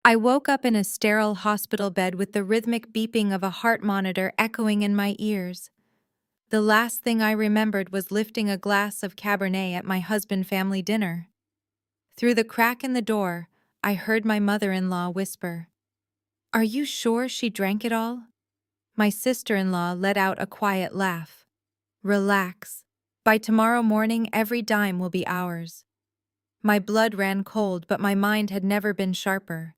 I woke up in a sterile hospital bed with the rhythmic beeping of a heart monitor echoing in my ears. The last thing I remembered was lifting a glass of Cabernet at my husband's family dinner. Through the crack in the door, I heard my mother-in-law whisper, "Are you sure she drank it all?" My sister-in-law let out a quiet laugh. "Relax. By tomorrow morning, every dime will be ours." My blood ran cold, but my mind had never been sharper.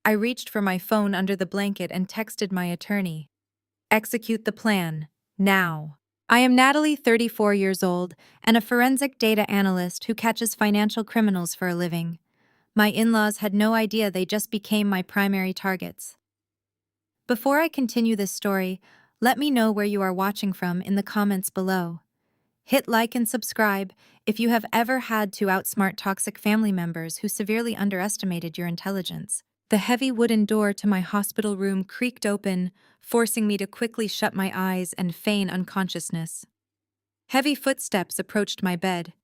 I reached for my phone under the blanket and texted my attorney. "Execute the plan. Now." I am Natalie, 34 years old, and a forensic data analyst who catches financial criminals for a living. My in-laws had no idea they just became my primary targets. Before I continue this story, let me know where you are watching from in the comments below. Hit like and subscribe if you have ever had to outsmart toxic family members who severely underestimated your intelligence. The heavy wooden door to my hospital room creaked open, forcing me to quickly shut my eyes and feign unconsciousness. Heavy footsteps approached my bed.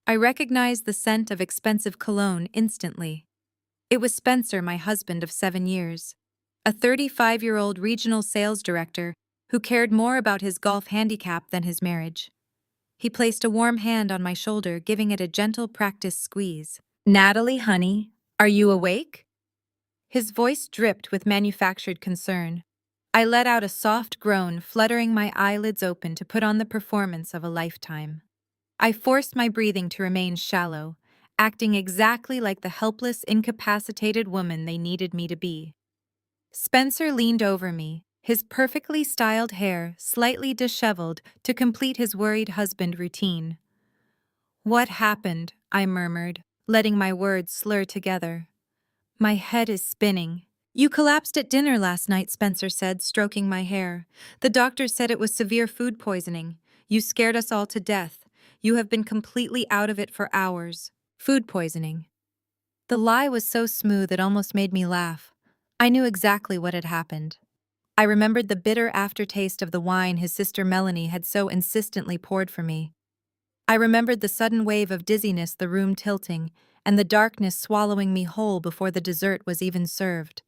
I recognized the scent of expensive cologne instantly. It was Spencer, my husband of 7 years, a 35-year-old regional sales director who cared more about his golf handicap than his marriage. He placed a warm hand on my shoulder, giving it a gentle practice squeeze. "Natalie, honey, are you awake?" His voice dripped with manufactured concern. I let out a soft groan, fluttering my eyelids open to put on the performance of a lifetime. I forced my breathing to remain shallow, acting exactly like the helpless, incapacitated woman they needed me to be. Spencer leaned over me, his perfectly styled hair slightly disheveled to complete his worried husband routine. "What happened?" I murmured, letting my words slur together. "My head is spinning." "You collapsed at dinner last night," Spencer said, stroking my hair. "The doctor said it was severe food poisoning. You scared us all to death. You have been completely out of it for hours." Food poisoning. The lie was so smooth it almost made me laugh. I knew exactly what had happened. I remembered the bitter aftertaste of the wine his sister Melanie had so insistently poured for me. I remembered the sudden wave of dizziness, the room tilting, and the darkness swallowing me whole before the dessert was even served.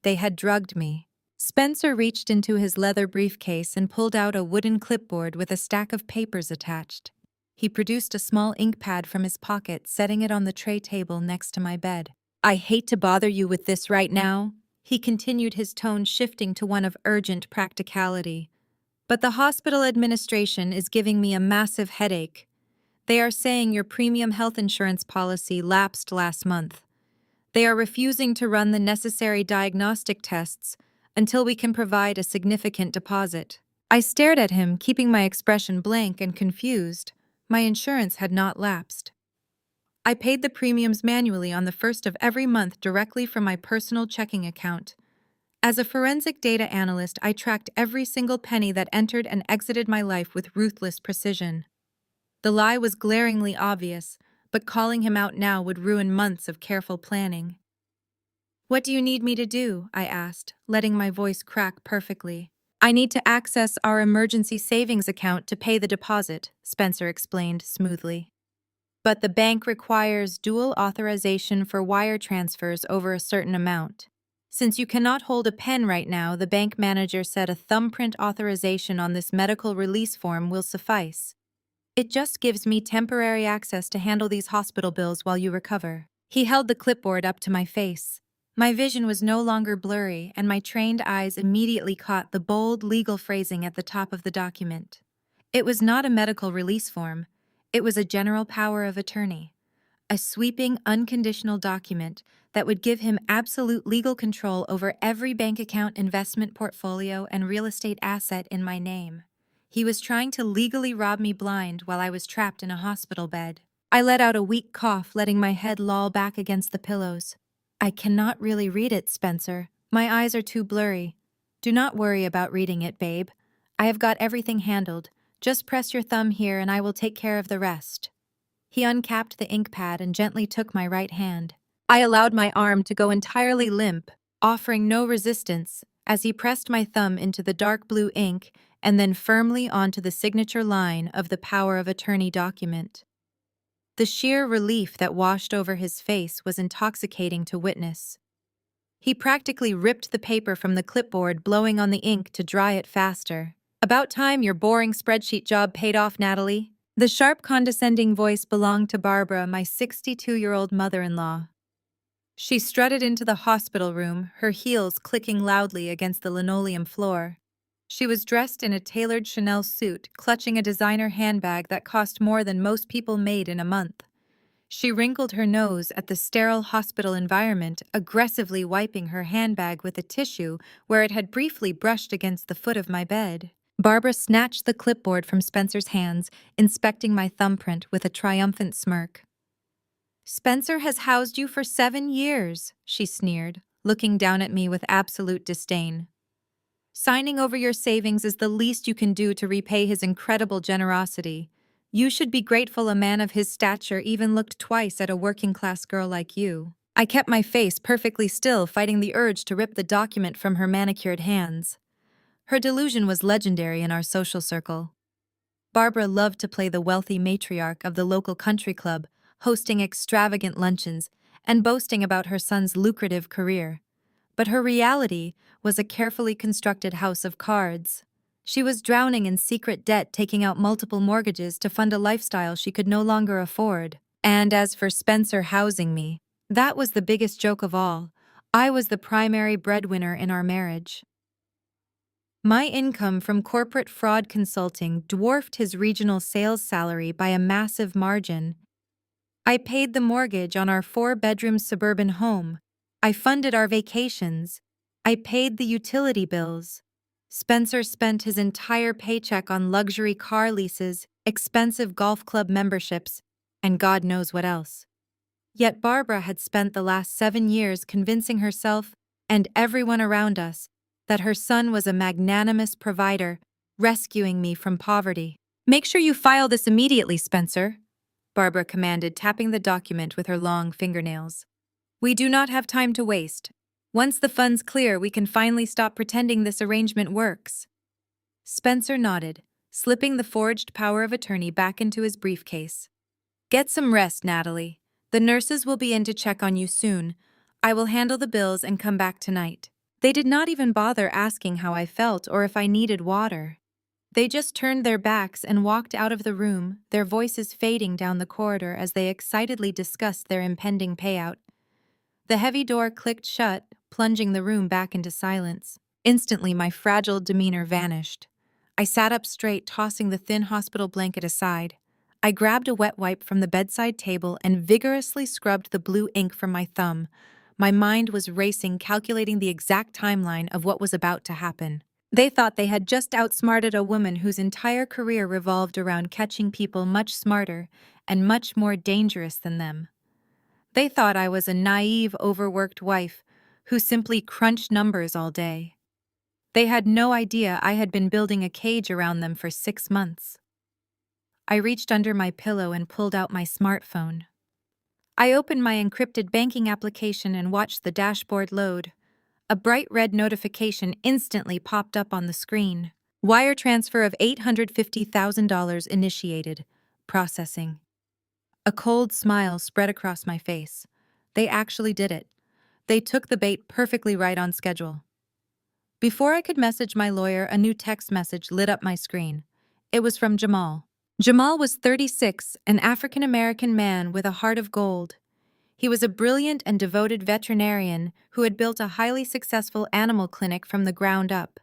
They had drugged me. Spencer reached into his leather briefcase and pulled out a wooden clipboard with a stack of papers attached. He produced a small ink pad from his pocket, setting it on the tray table next to my bed. "I hate to bother you with this right now," he continued, his tone shifting to one of urgent practicality. "But the hospital administration is giving me a massive headache. They are saying your premium health insurance policy lapsed last month. They are refusing to run the necessary diagnostic tests until we can provide a significant deposit." I stared at him, keeping my expression blank and confused. My insurance had not lapsed. I paid the premiums manually on the first of every month directly from my personal checking account. As a forensic data analyst, I tracked every single penny that entered and exited my life with ruthless precision. The lie was glaringly obvious, but calling him out now would ruin months of careful planning. "What do you need me to do?" I asked, letting my voice crack perfectly. "I need to access our emergency savings account to pay the deposit," Spencer explained smoothly. "But the bank requires dual authorization for wire transfers over a certain amount. Since you cannot hold a pen right now, the bank manager said a thumbprint authorization on this medical release form will suffice. It just gives me temporary access to handle these hospital bills while you recover." He held the clipboard up to my face. My vision was no longer blurry, and my trained eyes immediately caught the bold legal phrasing at the top of the document. It was not a medical release form. It was a general power of attorney, a sweeping, unconditional document that would give him absolute legal control over every bank account, investment portfolio, and real estate asset in my name. He was trying to legally rob me blind while I was trapped in a hospital bed. I let out a weak cough, letting my head loll back against the pillows. "I cannot really read it, Spencer. My eyes are too blurry." "Do not worry about reading it, babe. I have got everything handled. Just press your thumb here and I will take care of the rest." He uncapped the ink pad and gently took my right hand. I allowed my arm to go entirely limp, offering no resistance, as he pressed my thumb into the dark blue ink and then firmly onto the signature line of the power of attorney document. The sheer relief that washed over his face was intoxicating to witness. He practically ripped the paper from the clipboard, blowing on the ink to dry it faster. "About time your boring spreadsheet job paid off, Natalie." The sharp, condescending voice belonged to Barbara, my 62-year-old mother-in-law. She strutted into the hospital room, her heels clicking loudly against the linoleum floor. She was dressed in a tailored Chanel suit, clutching a designer handbag that cost more than most people made in a month. She wrinkled her nose at the sterile hospital environment, aggressively wiping her handbag with a tissue where it had briefly brushed against the foot of my bed. Barbara snatched the clipboard from Spencer's hands, inspecting my thumbprint with a triumphant smirk. "Spencer has housed you for 7 years," she sneered, looking down at me with absolute disdain. "Signing over your savings is the least you can do to repay his incredible generosity. You should be grateful a man of his stature even looked twice at a working-class girl like you." I kept my face perfectly still, fighting the urge to rip the document from her manicured hands. Her delusion was legendary in our social circle. Barbara loved to play the wealthy matriarch of the local country club, hosting extravagant luncheons and boasting about her son's lucrative career. But her reality was a carefully constructed house of cards. She was drowning in secret debt, taking out multiple mortgages to fund a lifestyle she could no longer afford. And as for Spencer housing me, that was the biggest joke of all. I was the primary breadwinner in our marriage. My income from corporate fraud consulting dwarfed his regional sales salary by a massive margin. I paid the mortgage on our 4-bedroom suburban home. I funded our vacations. I paid the utility bills. Spencer spent his entire paycheck on luxury car leases, expensive golf club memberships, and God knows what else. Yet Barbara had spent the last 7 years convincing herself and everyone around us that her son was a magnanimous provider, rescuing me from poverty. "Make sure you file this immediately, Spencer," Barbara commanded, tapping the document with her long fingernails. "We do not have time to waste. Once the funds clear, we can finally stop pretending this arrangement works." Spencer nodded, slipping the forged power of attorney back into his briefcase. "Get some rest, Natalie. The nurses will be in to check on you soon. I will handle the bills and come back tonight." They did not even bother asking how I felt or if I needed water. They just turned their backs and walked out of the room, their voices fading down the corridor as they excitedly discussed their impending payout. The heavy door clicked shut, plunging the room back into silence. Instantly, my fragile demeanor vanished. I sat up straight, tossing the thin hospital blanket aside. I grabbed a wet wipe from the bedside table and vigorously scrubbed the blue ink from my thumb. My mind was racing, calculating the exact timeline of what was about to happen. They thought they had just outsmarted a woman whose entire career revolved around catching people much smarter and much more dangerous than them. They thought I was a naive, overworked wife who simply crunched numbers all day. They had no idea I had been building a cage around them for 6 months. I reached under my pillow and pulled out my smartphone. I opened my encrypted banking application and watched the dashboard load. A bright red notification instantly popped up on the screen. "Wire transfer of $850,000 initiated. Processing." A cold smile spread across my face. They actually did it. They took the bait perfectly right on schedule. Before I could message my lawyer, a new text message lit up my screen. It was from Jamal. Jamal was 36, an African-American man with a heart of gold. He was a brilliant and devoted veterinarian who had built a highly successful animal clinic from the ground up.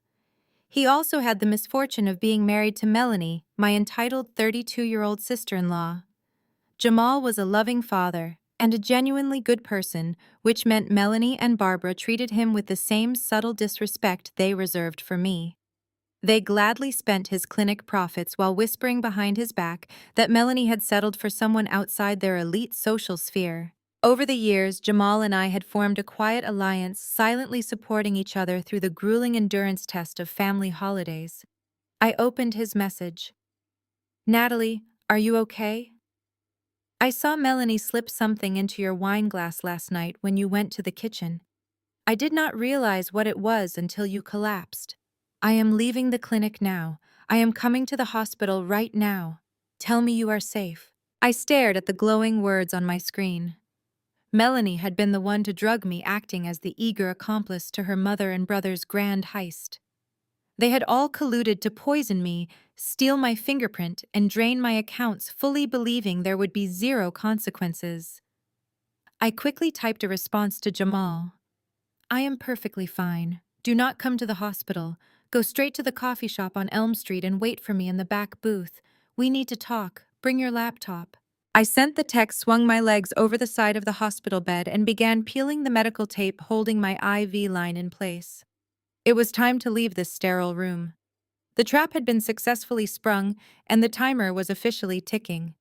He also had the misfortune of being married to Melanie, my entitled 32-year-old sister-in-law. Jamal was a loving father and a genuinely good person, which meant Melanie and Barbara treated him with the same subtle disrespect they reserved for me. They gladly spent his clinic profits while whispering behind his back that Melanie had settled for someone outside their elite social sphere. Over the years, Jamal and I had formed a quiet alliance, silently supporting each other through the grueling endurance test of family holidays. I opened his message. "Natalie, are you okay? I saw Melanie slip something into your wine glass last night when you went to the kitchen. I did not realize what it was until you collapsed. I am leaving the clinic now. I am coming to the hospital right now. Tell me you are safe." I stared at the glowing words on my screen. Melanie had been the one to drug me, acting as the eager accomplice to her mother and brother's grand heist. They had all colluded to poison me, steal my fingerprint, and drain my accounts, fully believing there would be zero consequences. I quickly typed a response to Jamal. I am perfectly fine. Do not come to the hospital. Go straight to the coffee shop on Elm Street and wait for me in the back booth. We need to talk. Bring your laptop. I sent the text, swung my legs over the side of the hospital bed, and began peeling the medical tape holding my IV line in place. It was time to leave this sterile room. The trap had been successfully sprung, and the timer was officially ticking.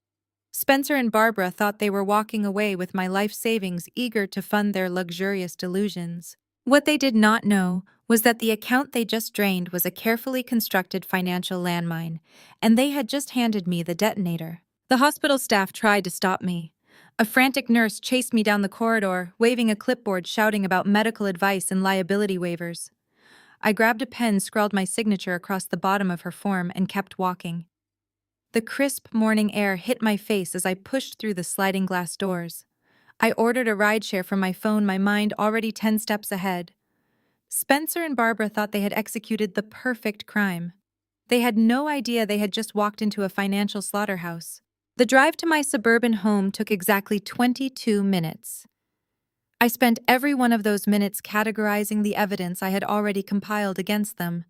Spencer and Barbara thought they were walking away with my life savings, eager to fund their luxurious delusions. What they did not know was that the account they just drained was a carefully constructed financial landmine, and they had just handed me the detonator. The hospital staff tried to stop me. A frantic nurse chased me down the corridor, waving a clipboard shouting about medical advice and liability waivers. I grabbed a pen, scrawled my signature across the bottom of her form, and kept walking. The crisp morning air hit my face as I pushed through the sliding glass doors. I ordered a rideshare from my phone, my mind already 10 steps ahead. Spencer and Barbara thought they had executed the perfect crime. They had no idea they had just walked into a financial slaughterhouse. The drive to my suburban home took exactly 22 minutes. I spent every one of those minutes categorizing the evidence I had already compiled against them.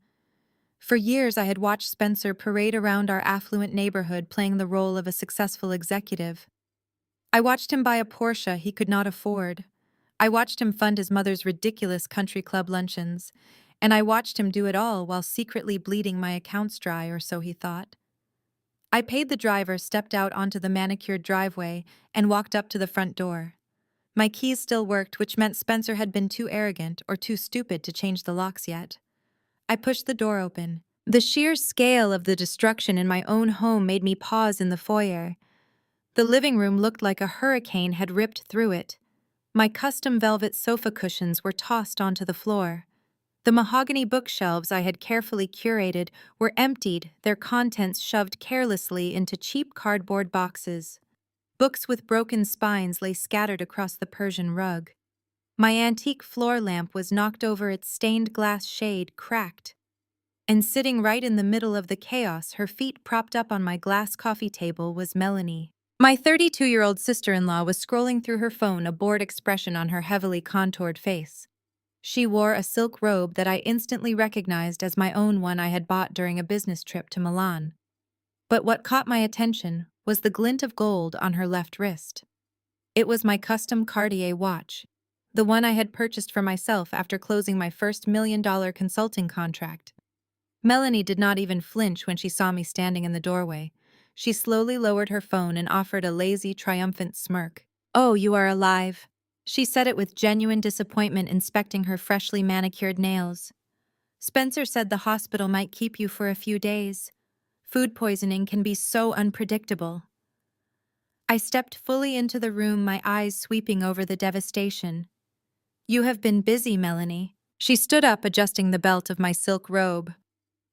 For years, I had watched Spencer parade around our affluent neighborhood playing the role of a successful executive. I watched him buy a Porsche he could not afford. I watched him fund his mother's ridiculous country club luncheons, and I watched him do it all while secretly bleeding my accounts dry, or so he thought. I paid the driver, stepped out onto the manicured driveway, and walked up to the front door. My keys still worked, which meant Spencer had been too arrogant or too stupid to change the locks yet. I pushed the door open. The sheer scale of the destruction in my own home made me pause in the foyer. The living room looked like a hurricane had ripped through it. My custom velvet sofa cushions were tossed onto the floor. The mahogany bookshelves I had carefully curated were emptied, their contents shoved carelessly into cheap cardboard boxes. Books with broken spines lay scattered across the Persian rug. My antique floor lamp was knocked over, its stained glass shade cracked. And sitting right in the middle of the chaos, her feet propped up on my glass coffee table, was Melanie. My 32-year-old sister-in-law was scrolling through her phone, a bored expression on her heavily contoured face. She wore a silk robe that I instantly recognized as my own one I had bought during a business trip to Milan. But what caught my attention was the glint of gold on her left wrist. It was my custom Cartier watch, the one I had purchased for myself after closing my first $1 million consulting contract. Melanie did not even flinch when she saw me standing in the doorway. She slowly lowered her phone and offered a lazy, triumphant smirk. "Oh, you are alive." She said it with genuine disappointment, inspecting her freshly manicured nails. "Spencer said the hospital might keep you for a few days. Food poisoning can be so unpredictable." I stepped fully into the room, my eyes sweeping over the devastation. "You have been busy, Melanie." She stood up, adjusting the belt of my silk robe.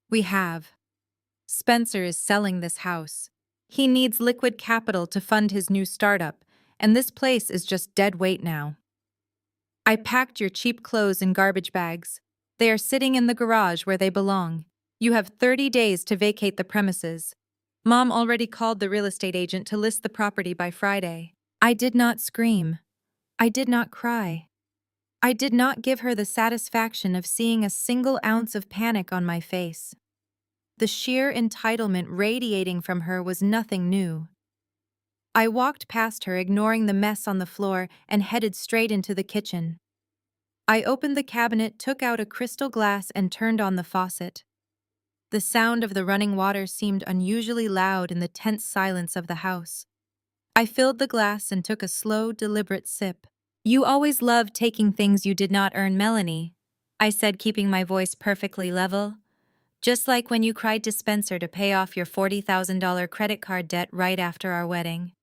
"We have. Spencer is selling this house. He needs liquid capital to fund his new startup, and this place is just dead weight now. I packed your cheap clothes in garbage bags. They are sitting in the garage where they belong. You have 30 days to vacate the premises. Mom already called the real estate agent to list the property by Friday." I did not scream. I did not cry. I did not give her the satisfaction of seeing a single ounce of panic on my face. The sheer entitlement radiating from her was nothing new. I walked past her, ignoring the mess on the floor, and headed straight into the kitchen. I opened the cabinet, took out a crystal glass, and turned on the faucet. The sound of the running water seemed unusually loud in the tense silence of the house. I filled the glass and took a slow, deliberate sip. "You always loved taking things you did not earn, Melanie," I said, keeping my voice perfectly level. "Just like when you cried to Spencer to pay off your $40,000 credit card debt right after our wedding.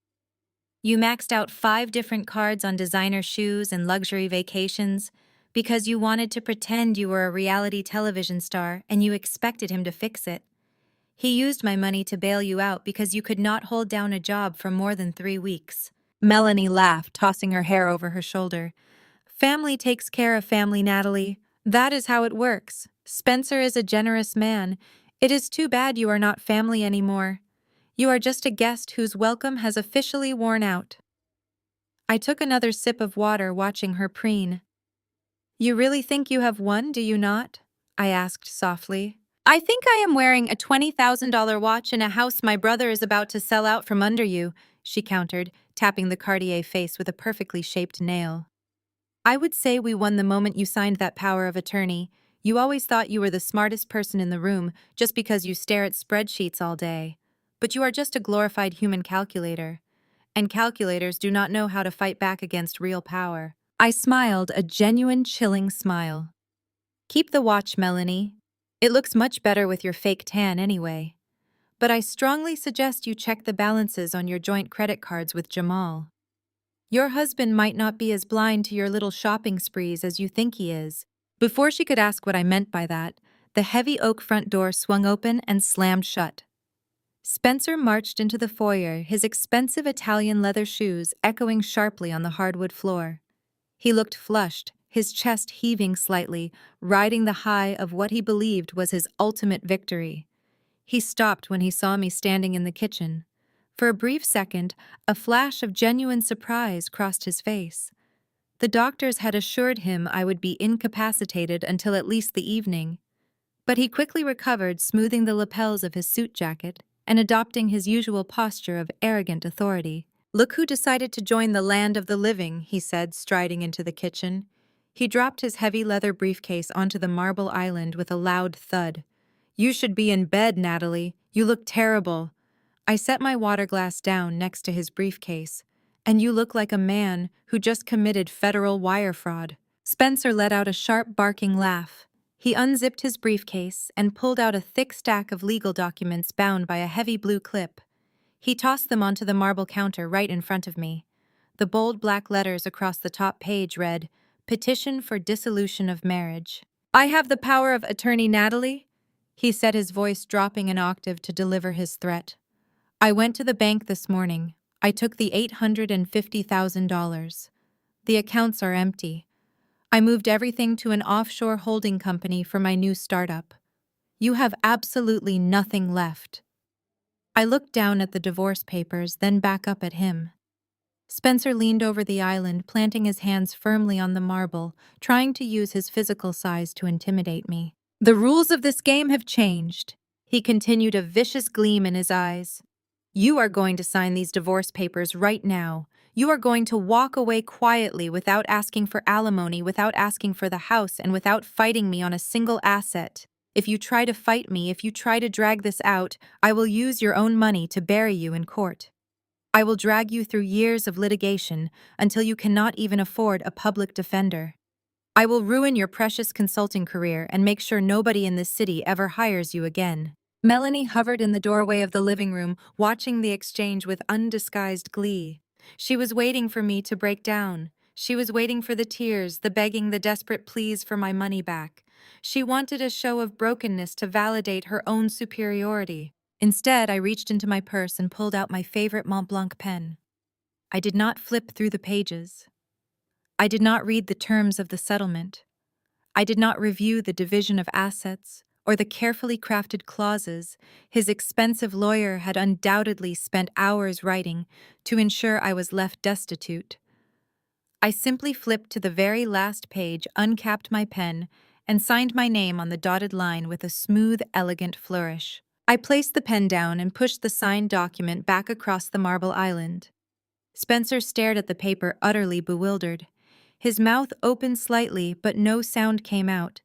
You maxed out 5 different cards on designer shoes and luxury vacations because you wanted to pretend you were a reality television star and you expected him to fix it. He used my money to bail you out because you could not hold down a job for more than 3 weeks. Melanie laughed, tossing her hair over her shoulder. Family takes care of family, Natalie. That is how it works. Spencer is a generous man. It is too bad you are not family anymore. You are just a guest whose welcome has officially worn out. I took another sip of water, watching her preen. You really think you have won, do you not? I asked softly. I think I am wearing a $20,000 watch in a house my brother is about to sell out from under you, she countered, tapping the Cartier face with a perfectly shaped nail. I would say we won the moment you signed that power of attorney. You always thought you were the smartest person in the room just because you stare at spreadsheets all day. But you are just a glorified human calculator. And calculators do not know how to fight back against real power. I smiled, a genuine chilling smile. Keep the watch, Melanie. It looks much better with your fake tan anyway. But I strongly suggest you check the balances on your joint credit cards with Jamal. Your husband might not be as blind to your little shopping sprees as you think he is. Before she could ask what I meant by that, the heavy oak front door swung open and slammed shut. Spencer marched into the foyer, his expensive Italian leather shoes echoing sharply on the hardwood floor. He looked flushed, his chest heaving slightly, riding the high of what he believed was his ultimate victory. He stopped when he saw me standing in the kitchen. For a brief second, a flash of genuine surprise crossed his face. The doctors had assured him I would be incapacitated until at least the evening. But he quickly recovered, smoothing the lapels of his suit jacket and adopting his usual posture of arrogant authority. Look who decided to join the land of the living, he said, striding into the kitchen. He dropped his heavy leather briefcase onto the marble island with a loud thud. You should be in bed, Natalie. You look terrible. I set my water glass down next to his briefcase. And you look like a man who just committed federal wire fraud. Spencer let out a sharp, barking laugh. He unzipped his briefcase and pulled out a thick stack of legal documents bound by a heavy blue clip. He tossed them onto the marble counter right in front of me. The bold black letters across the top page read, Petition for Dissolution of Marriage. I have the power of attorney, Natalie, he said, his voice dropping an octave to deliver his threat. I went to the bank this morning. I took the $850,000. The accounts are empty. I moved everything to an offshore holding company for my new startup. You have absolutely nothing left. I looked down at the divorce papers, then back up at him. Spencer leaned over the island, planting his hands firmly on the marble, trying to use his physical size to intimidate me. The rules of this game have changed. He continued, a vicious gleam in his eyes. You are going to sign these divorce papers right now. You are going to walk away quietly without asking for alimony, without asking for the house, and without fighting me on a single asset. If you try to fight me, if you try to drag this out, I will use your own money to bury you in court. I will drag you through years of litigation until you cannot even afford a public defender. I will ruin your precious consulting career and make sure nobody in this city ever hires you again. Melanie hovered in the doorway of the living room, watching the exchange with undisguised glee. She was waiting for me to break down. She was waiting for the tears, the begging, the desperate pleas for my money back. She wanted a show of brokenness to validate her own superiority. Instead, I reached into my purse and pulled out my favorite Mont Blanc pen. I did not flip through the pages. I did not read the terms of the settlement. I did not review the division of assets or the carefully crafted clauses his expensive lawyer had undoubtedly spent hours writing to ensure I was left destitute. I simply flipped to the very last page, uncapped my pen, and signed my name on the dotted line with a smooth, elegant flourish. I placed the pen down and pushed the signed document back across the marble island. Spencer stared at the paper, utterly bewildered. His mouth opened slightly, but no sound came out.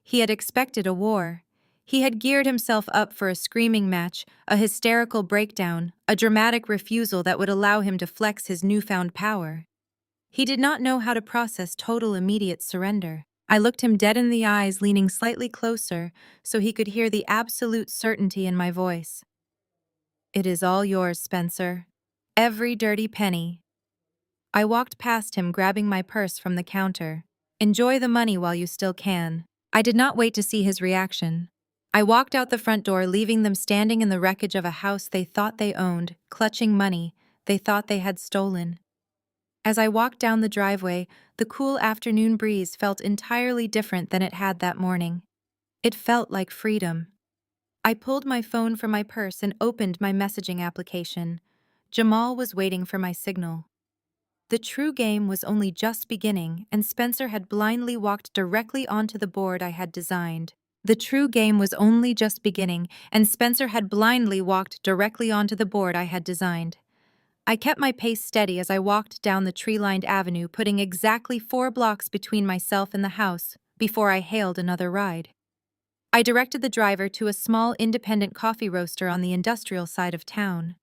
He had expected a war. He had geared himself up for a screaming match, a hysterical breakdown, a dramatic refusal that would allow him to flex his newfound power. He did not know how to process total immediate surrender. I looked him dead in the eyes, leaning slightly closer so he could hear the absolute certainty in my voice. It is all yours, Spencer. Every dirty penny. I walked past him, grabbing my purse from the counter. Enjoy the money while you still can. I did not wait to see his reaction. I walked out the front door, leaving them standing in the wreckage of a house they thought they owned, clutching money they thought they had stolen. As I walked down the driveway, the cool afternoon breeze felt entirely different than it had that morning. It felt like freedom. I pulled my phone from my purse and opened my messaging application. Jamal was waiting for my signal. The true game was only just beginning, and Spencer had blindly walked directly onto the board I had designed. The true game was only just beginning, and Spencer had blindly walked directly onto the board I had designed. I kept my pace steady as I walked down the tree-lined avenue, putting exactly 4 blocks between myself and the house before I hailed another ride. I directed the driver to a small independent coffee roaster on the industrial side of town.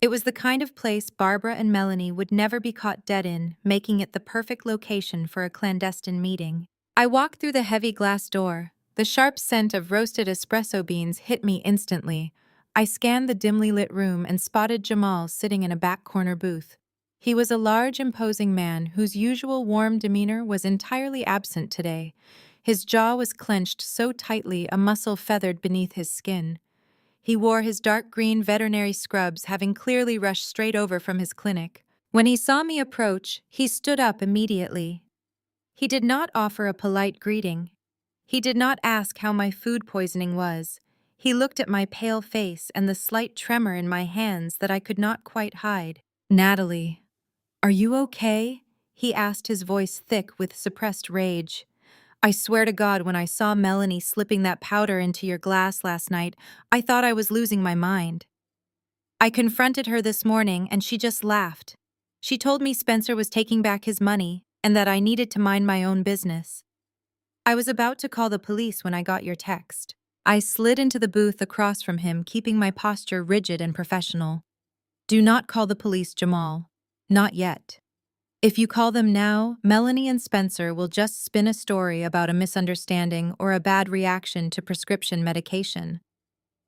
It was the kind of place Barbara and Melanie would never be caught dead in, making it the perfect location for a clandestine meeting. I walked through the heavy glass door. The sharp scent of roasted espresso beans hit me instantly. I scanned the dimly lit room and spotted Jamal sitting in a back corner booth. He was a large, imposing man whose usual warm demeanor was entirely absent today. His jaw was clenched so tightly a muscle feathered beneath his skin. He wore his dark green veterinary scrubs, having clearly rushed straight over from his clinic. When he saw me approach, he stood up immediately. He did not offer a polite greeting. He did not ask how my food poisoning was. He looked at my pale face and the slight tremor in my hands that I could not quite hide. "Natalie, are you okay?" he asked, his voice thick with suppressed rage. "I swear to God, when I saw Melanie slipping that powder into your glass last night, I thought I was losing my mind. I confronted her this morning and she just laughed. She told me Spencer was taking back his money and that I needed to mind my own business. I was about to call the police when I got your text." I slid into the booth across from him, keeping my posture rigid and professional. "Do not call the police, Jamal. Not yet. If you call them now, Melanie and Spencer will just spin a story about a misunderstanding or a bad reaction to prescription medication.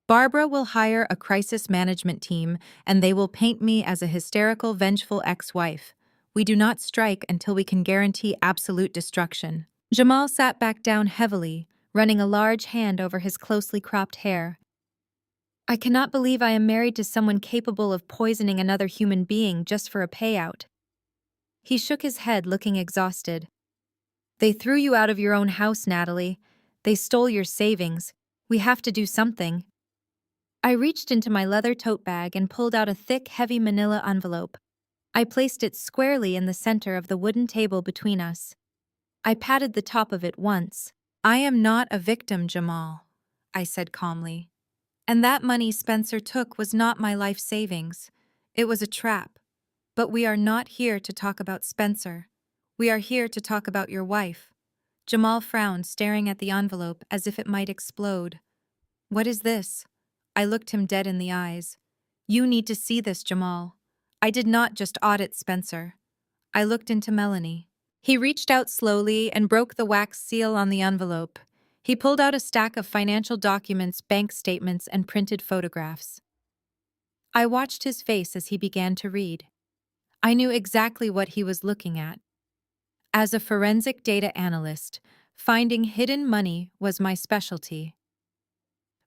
Barbara will hire a crisis management team, and they will paint me as a hysterical, vengeful ex-wife. We do not strike until we can guarantee absolute destruction." Jamal sat back down heavily, running a large hand over his closely cropped hair. "I cannot believe I am married to someone capable of poisoning another human being just for a payout." He shook his head, looking exhausted. "They threw you out of your own house, Natalie. They stole your savings. We have to do something." I reached into my leather tote bag and pulled out a thick, heavy manila envelope. I placed it squarely in the center of the wooden table between us. I patted the top of it once. "I am not a victim, Jamal," I said calmly. "And that money Spencer took was not my life savings. It was a trap. But we are not here to talk about Spencer. We are here to talk about your wife." Jamal frowned, staring at the envelope as if it might explode. "What is this?" I looked him dead in the eyes. "You need to see this, Jamal. I did not just audit Spencer." I looked into Melanie. He reached out slowly and broke the wax seal on the envelope. He pulled out a stack of financial documents, bank statements, and printed photographs. I watched his face as he began to read. I knew exactly what he was looking at. As a forensic data analyst, finding hidden money was my specialty.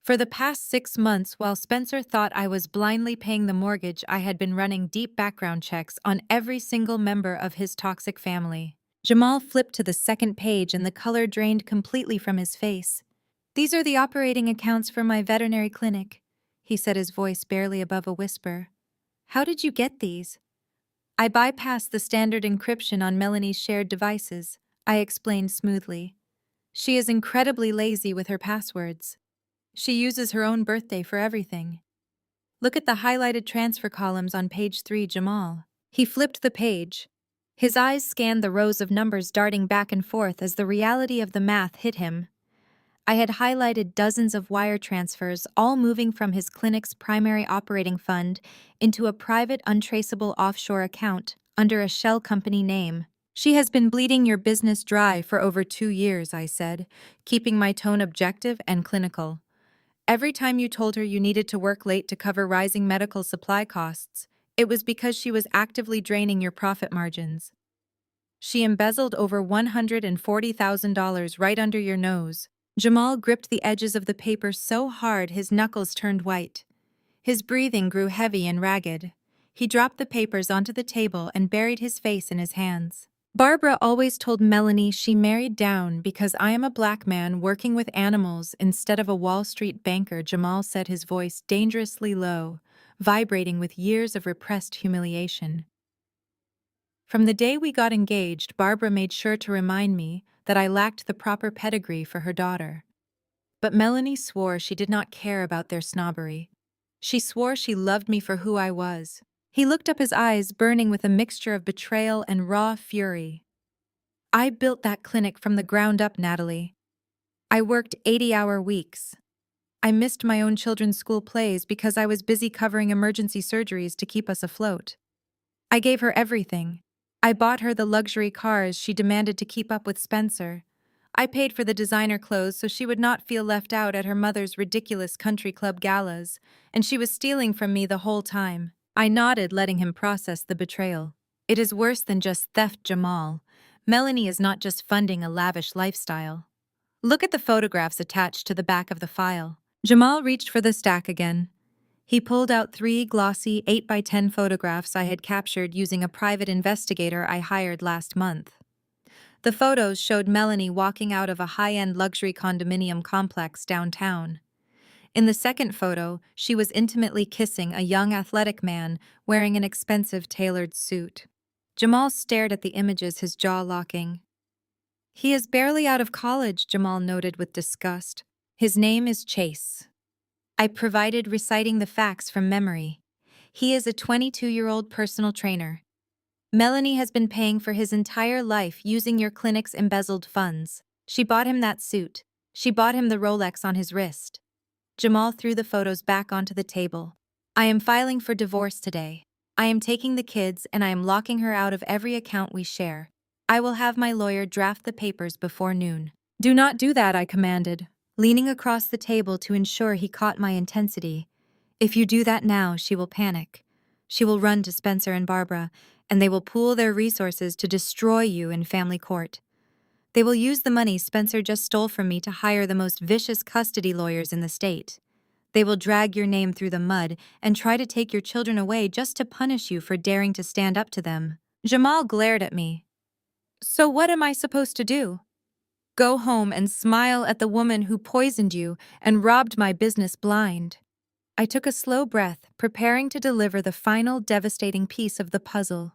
For the past 6 months, while Spencer thought I was blindly paying the mortgage, I had been running deep background checks on every single member of his toxic family. Jamal flipped to the second page and the color drained completely from his face. "These are the operating accounts for my veterinary clinic," he said, his voice barely above a whisper. "How did you get these?" "I bypassed the standard encryption on Melanie's shared devices," I explained smoothly. "She is incredibly lazy with her passwords. She uses her own birthday for everything. Look at the highlighted transfer columns on page 3, Jamal." He flipped the page. His eyes scanned the rows of numbers darting back and forth as the reality of the math hit him. I had highlighted dozens of wire transfers, all moving from his clinic's primary operating fund into a private, untraceable offshore account under a shell company name. "She has been bleeding your business dry for over 2 years," I said, keeping my tone objective and clinical. "Every time you told her you needed to work late to cover rising medical supply costs, it was because she was actively draining your profit margins. She embezzled over $140,000 right under your nose." Jamal gripped the edges of the paper so hard his knuckles turned white. His breathing grew heavy and ragged. He dropped the papers onto the table and buried his face in his hands. Barbara always told Melanie she married down because I am a black man working with animals instead of a Wall Street banker, Jamal said, his voice dangerously low, vibrating with years of repressed humiliation. From the day we got engaged, Barbara made sure to remind me that I lacked the proper pedigree for her daughter. But Melanie swore she did not care about their snobbery. She swore she loved me for who I was. He looked up, his eyes burning with a mixture of betrayal and raw fury. I built that clinic from the ground up, Natalie. I worked 80-hour weeks. I missed my own children's school plays because I was busy covering emergency surgeries to keep us afloat. I gave her everything. I bought her the luxury cars she demanded to keep up with Spencer. I paid for the designer clothes so she would not feel left out at her mother's ridiculous country club galas, and she was stealing from me the whole time. I nodded, letting him process the betrayal. It is worse than just theft, Jamal. Melanie is not just funding a lavish lifestyle. Look at the photographs attached to the back of the file. Jamal reached for the stack again. He pulled out 3 glossy 8x10 photographs I had captured using a private investigator I hired last month. The photos showed Melanie walking out of a high-end luxury condominium complex downtown. In the second photo, she was intimately kissing a young athletic man wearing an expensive tailored suit. Jamal stared at the images, his jaw locking. He is barely out of college, Jamal noted with disgust. His name is Chase. I provided, reciting the facts from memory. He is a 22-year-old personal trainer. Melanie has been paying for his entire life using your clinic's embezzled funds. She bought him that suit. She bought him the Rolex on his wrist. Jamal threw the photos back onto the table. I am filing for divorce today. I am taking the kids and I am locking her out of every account we share. I will have my lawyer draft the papers before noon. Do not do that, I commanded, leaning across the table to ensure he caught my intensity. If you do that now, she will panic. She will run to Spencer and Barbara, and they will pool their resources to destroy you in family court. They will use the money Spencer just stole from me to hire the most vicious custody lawyers in the state. They will drag your name through the mud and try to take your children away just to punish you for daring to stand up to them. Jamal glared at me. So what am I supposed to do? Go home and smile at the woman who poisoned you and robbed my business blind? I took a slow breath, preparing to deliver the final devastating piece of the puzzle.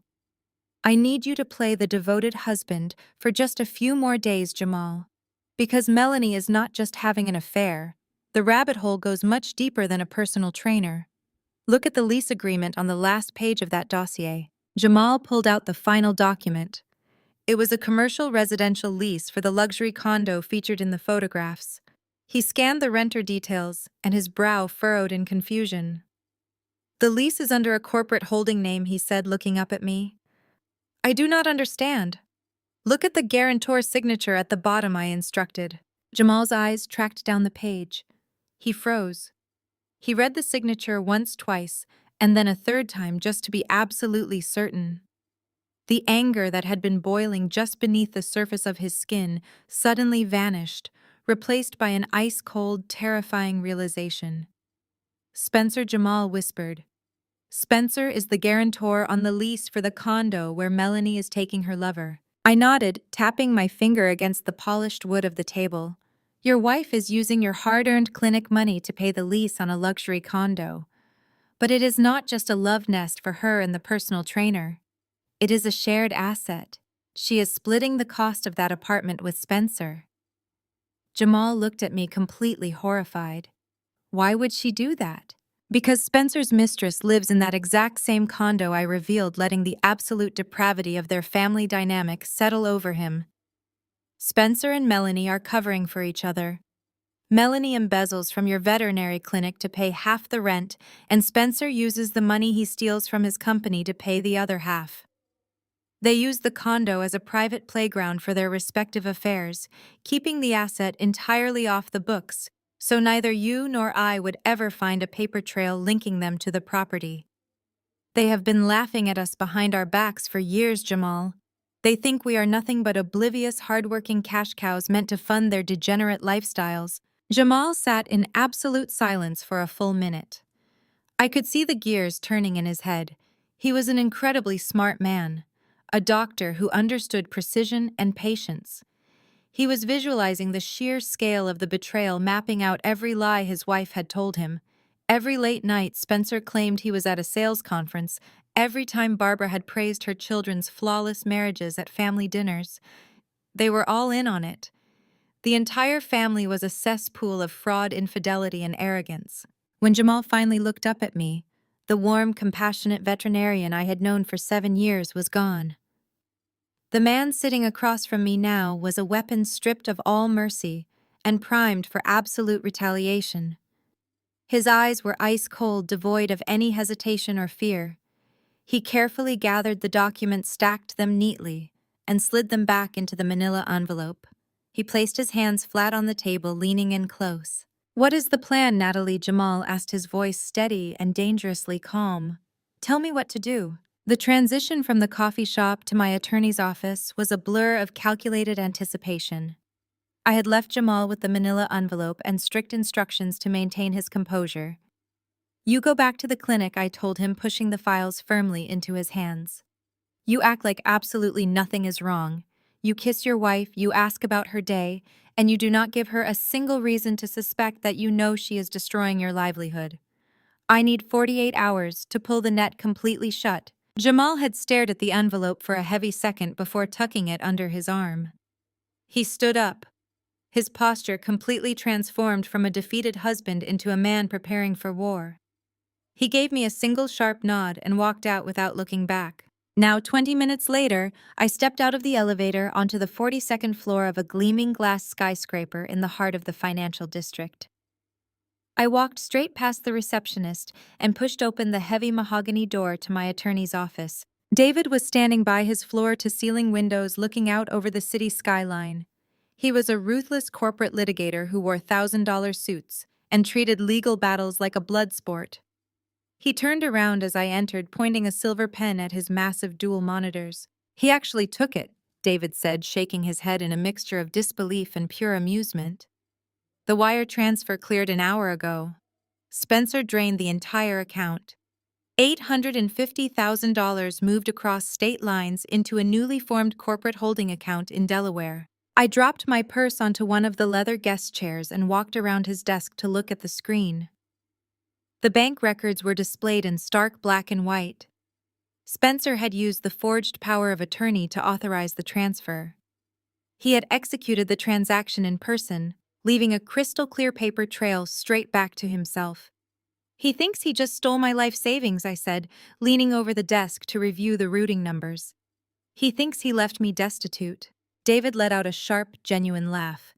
I need you to play the devoted husband for just a few more days, Jamal. Because Melanie is not just having an affair. The rabbit hole goes much deeper than a personal trainer. Look at the lease agreement on the last page of that dossier. Jamal pulled out the final document. It was a commercial residential lease for the luxury condo featured in the photographs. He scanned the renter details, and his brow furrowed in confusion. The lease is under a corporate holding name, he said, looking up at me. I do not understand. Look at the guarantor signature at the bottom, I instructed. Jamal's eyes tracked down the page. He froze. He read the signature once, twice, and then a third time just to be absolutely certain. The anger that had been boiling just beneath the surface of his skin suddenly vanished, replaced by an ice-cold, terrifying realization. Spencer, Jamal whispered. Spencer is the guarantor on the lease for the condo where Melanie is taking her lover. I nodded, tapping my finger against the polished wood of the table. Your wife is using your hard-earned clinic money to pay the lease on a luxury condo. But it is not just a love nest for her and the personal trainer. It is a shared asset. She is splitting the cost of that apartment with Spencer. Jamal looked at me completely horrified. Why would she do that? Because Spencer's mistress lives in that exact same condo, I revealed, letting the absolute depravity of their family dynamic settle over him. Spencer and Melanie are covering for each other. Melanie embezzles from your veterinary clinic to pay half the rent, and Spencer uses the money he steals from his company to pay the other half. They use the condo as a private playground for their respective affairs, keeping the asset entirely off the books, so neither you nor I would ever find a paper trail linking them to the property. They have been laughing at us behind our backs for years, Jamal. They think we are nothing but oblivious, hardworking cash cows meant to fund their degenerate lifestyles. Jamal sat in absolute silence for a full minute. I could see the gears turning in his head. He was an incredibly smart man, a doctor who understood precision and patience. He was visualizing the sheer scale of the betrayal, mapping out every lie his wife had told him. Every late night, Spencer claimed he was at a sales conference. Every time Barbara had praised her children's flawless marriages at family dinners, they were all in on it. The entire family was a cesspool of fraud, infidelity, and arrogance. When Jamal finally looked up at me, the warm, compassionate veterinarian I had known for 7 years was gone. The man sitting across from me now was a weapon stripped of all mercy and primed for absolute retaliation. His eyes were ice-cold, devoid of any hesitation or fear. He carefully gathered the documents, stacked them neatly, and slid them back into the manila envelope. He placed his hands flat on the table, leaning in close. "What is the plan, Natalie?" Jamal asked, his voice steady and dangerously calm. "Tell me what to do." The transition from the coffee shop to my attorney's office was a blur of calculated anticipation. I had left Jamal with the manila envelope and strict instructions to maintain his composure. "You go back to the clinic," I told him, pushing the files firmly into his hands. "You act like absolutely nothing is wrong. You kiss your wife, you ask about her day, and you do not give her a single reason to suspect that you know she is destroying your livelihood. I need 48 hours to pull the net completely shut." Jamal had stared at the envelope for a heavy second before tucking it under his arm. He stood up, his posture completely transformed from a defeated husband into a man preparing for war. He gave me a single sharp nod and walked out without looking back. Now, 20 minutes later, I stepped out of the elevator onto the 42nd floor of a gleaming glass skyscraper in the heart of the financial district. I walked straight past the receptionist and pushed open the heavy mahogany door to my attorney's office. David was standing by his floor-to-ceiling windows looking out over the city skyline. He was a ruthless corporate litigator who wore $1,000 suits and treated legal battles like a blood sport. He turned around as I entered, pointing a silver pen at his massive dual monitors. "He actually took it," David said, shaking his head in a mixture of disbelief and pure amusement. "The wire transfer cleared an hour ago." Spencer drained the entire account. $850,000 moved across state lines into a newly formed corporate holding account in Delaware. I dropped my purse onto one of the leather guest chairs and walked around his desk to look at the screen. The bank records were displayed in stark black and white. Spencer had used the forged power of attorney to authorize the transfer. He had executed the transaction in person, leaving a crystal-clear paper trail straight back to himself. "He thinks he just stole my life savings," I said, leaning over the desk to review the routing numbers. "He thinks he left me destitute." David let out a sharp, genuine laugh.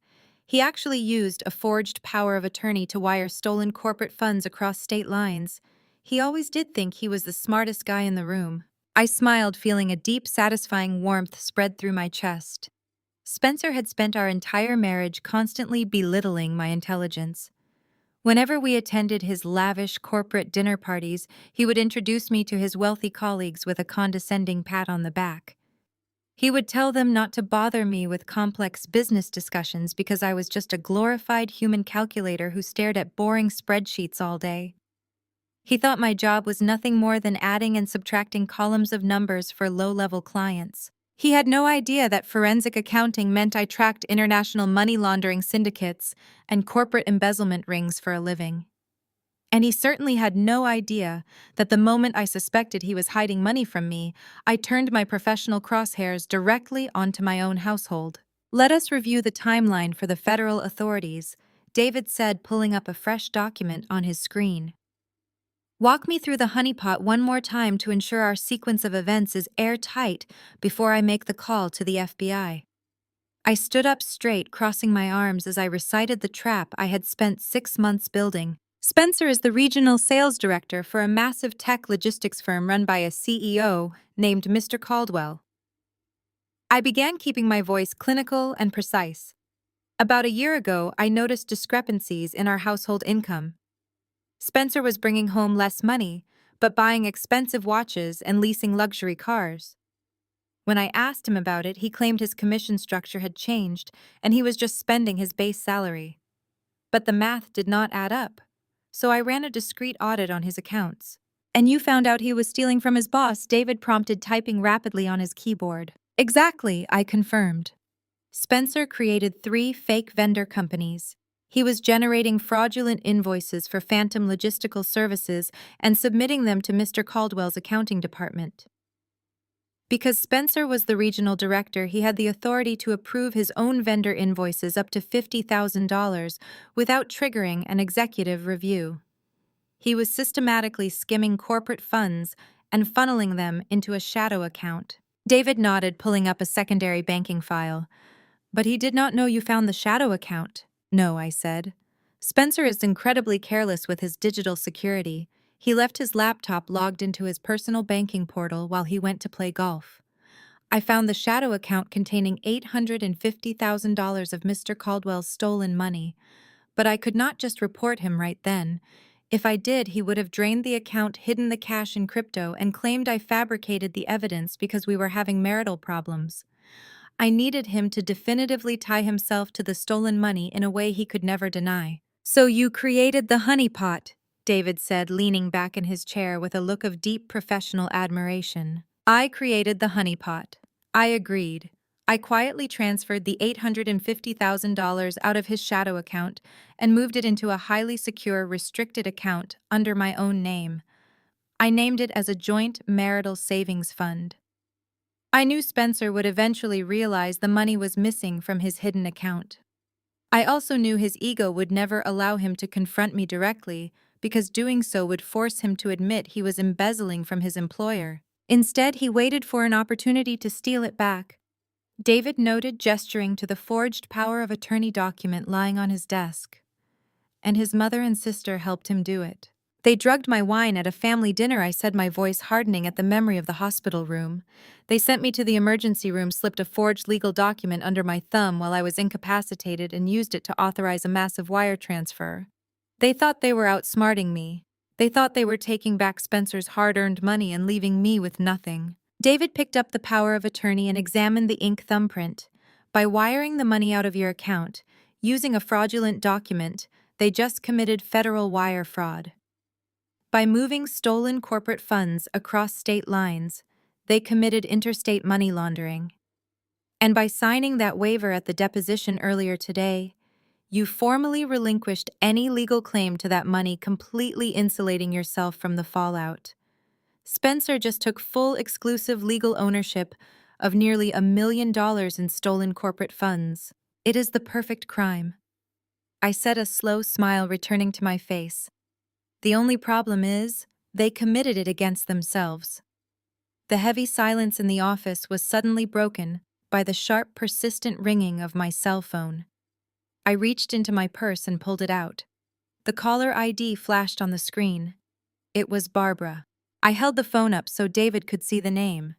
"He actually used a forged power of attorney to wire stolen corporate funds across state lines. He always did think he was the smartest guy in the room." I smiled, feeling a deep, satisfying warmth spread through my chest. Spencer had spent our entire marriage constantly belittling my intelligence. Whenever we attended his lavish corporate dinner parties, he would introduce me to his wealthy colleagues with a condescending pat on the back. He would tell them not to bother me with complex business discussions because I was just a glorified human calculator who stared at boring spreadsheets all day. He thought my job was nothing more than adding and subtracting columns of numbers for low-level clients. He had no idea that forensic accounting meant I tracked international money laundering syndicates and corporate embezzlement rings for a living. And he certainly had no idea that the moment I suspected he was hiding money from me, I turned my professional crosshairs directly onto my own household. "Let us review the timeline for the federal authorities," David said, pulling up a fresh document on his screen. "Walk me through the honeypot one more time to ensure our sequence of events is airtight before I make the call to the FBI." I stood up straight, crossing my arms as I recited the trap I had spent 6 months building. Spencer is the regional sales director for a massive tech logistics firm run by a CEO named Mr. Caldwell. I began keeping my voice clinical and precise. About a year ago, I noticed discrepancies in our household income. Spencer was bringing home less money, but buying expensive watches and leasing luxury cars. When I asked him about it, he claimed his commission structure had changed and he was just spending his base salary. But the math did not add up, so I ran a discreet audit on his accounts. And you found out he was stealing from his boss, David prompted, typing rapidly on his keyboard. Exactly, I confirmed. Spencer created 3 fake vendor companies. He was generating fraudulent invoices for phantom logistical services and submitting them to Mr. Caldwell's accounting department. Because Spencer was the regional director, he had the authority to approve his own vendor invoices up to $50,000 without triggering an executive review. He was systematically skimming corporate funds and funneling them into a shadow account. David nodded, pulling up a secondary banking file. But he did not know you found the shadow account. No, I said. Spencer is incredibly careless with his digital security. He left his laptop logged into his personal banking portal while he went to play golf. I found the shadow account containing $850,000 of Mr. Caldwell's stolen money, but I could not just report him right then. If I did, he would have drained the account, hidden the cash in crypto, and claimed I fabricated the evidence because we were having marital problems. I needed him to definitively tie himself to the stolen money in a way he could never deny. So you created the honeypot, David said, leaning back in his chair with a look of deep professional admiration. I created the honeypot. I agreed. I quietly transferred the $850,000 out of his shadow account and moved it into a highly secure, restricted account under my own name. I named it as a joint marital savings fund. I knew Spencer would eventually realize the money was missing from his hidden account. I also knew his ego would never allow him to confront me directly, because doing so would force him to admit he was embezzling from his employer. Instead, he waited for an opportunity to steal it back. David noted, gesturing to the forged power of attorney document lying on his desk. And his mother and sister helped him do it. They drugged my wine at a family dinner, I said, my voice hardening at the memory of the hospital room. They sent me to the emergency room, slipped a forged legal document under my thumb while I was incapacitated, and used it to authorize a massive wire transfer. They thought they were outsmarting me. They thought they were taking back Spencer's hard-earned money and leaving me with nothing. David picked up the power of attorney and examined the ink thumbprint. By wiring the money out of your account, using a fraudulent document, they just committed federal wire fraud. By moving stolen corporate funds across state lines, they committed interstate money laundering. And by signing that waiver at the deposition earlier today, you formally relinquished any legal claim to that money, completely insulating yourself from the fallout. Spencer just took full exclusive legal ownership of nearly $1 million in stolen corporate funds. It is the perfect crime. I said, a slow smile returning to my face. The only problem is, they committed it against themselves. The heavy silence in the office was suddenly broken by the sharp, persistent ringing of my cell phone. I reached into my purse and pulled it out. The caller ID flashed on the screen. It was Barbara. I held the phone up so David could see the name.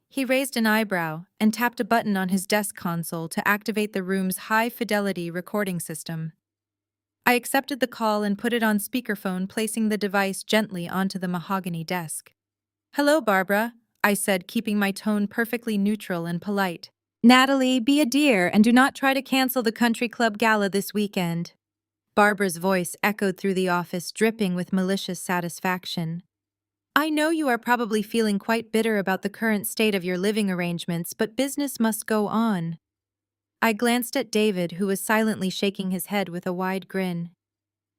He raised an eyebrow and tapped a button on his desk console to activate the room's high-fidelity recording system. I accepted the call and put it on speakerphone, placing the device gently onto the mahogany desk. Hello, Barbara, I said, keeping my tone perfectly neutral and polite. Natalie, be a dear and do not try to cancel the country club gala this weekend. Barbara's voice echoed through the office, dripping with malicious satisfaction. I know you are probably feeling quite bitter about the current state of your living arrangements, but business must go on. I glanced at David, who was silently shaking his head with a wide grin.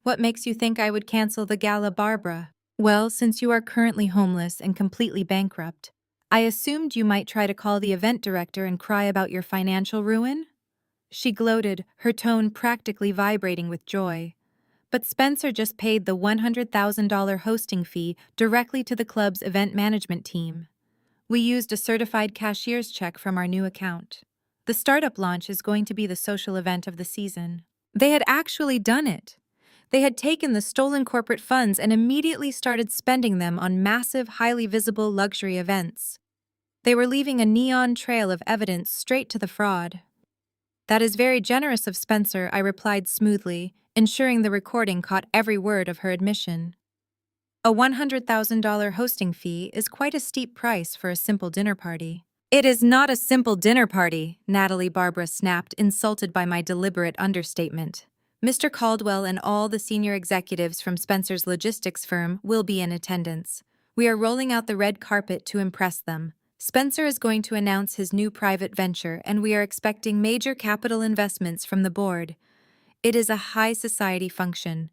What makes you think I would cancel the gala, Barbara? Well, since you are currently homeless and completely bankrupt, I assumed you might try to call the event director and cry about your financial ruin? She gloated, her tone practically vibrating with joy. But Spencer just paid the $100,000 hosting fee directly to the club's event management team. We used a certified cashier's check from our new account. The startup launch is going to be the social event of the season. They had actually done it. They had taken the stolen corporate funds and immediately started spending them on massive, highly visible luxury events. They were leaving a neon trail of evidence straight to the fraud. That is very generous of Spencer, I replied smoothly, ensuring the recording caught every word of her admission. A $100,000 hosting fee is quite a steep price for a simple dinner party. It is not a simple dinner party, Natalie, Barbara snapped, insulted by my deliberate understatement. Mr. Caldwell and all the senior executives from Spencer's logistics firm will be in attendance. We are rolling out the red carpet to impress them. Spencer is going to announce his new private venture, and we are expecting major capital investments from the board. It is a high society function.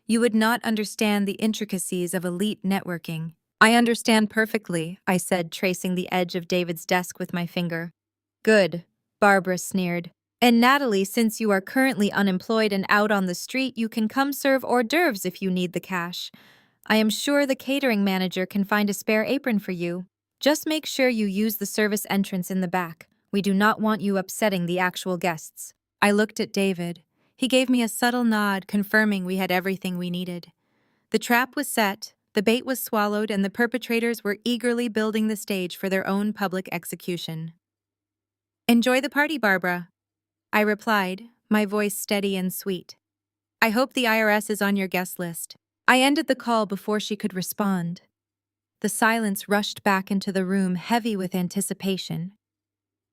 You would not understand the intricacies of elite networking. I understand perfectly, I said, tracing the edge of David's desk with my finger. Good, Barbara sneered. And Natalie, since you are currently unemployed and out on the street, you can come serve hors d'oeuvres if you need the cash. I am sure the catering manager can find a spare apron for you. Just make sure you use the service entrance in the back. We do not want you upsetting the actual guests. I looked at David. He gave me a subtle nod, confirming we had everything we needed. The trap was set, the bait was swallowed, and the perpetrators were eagerly building the stage for their own public execution. Enjoy the party, Barbara, I replied, my voice steady and sweet. I hope the IRS is on your guest list. I ended the call before she could respond. The silence rushed back into the room, heavy with anticipation.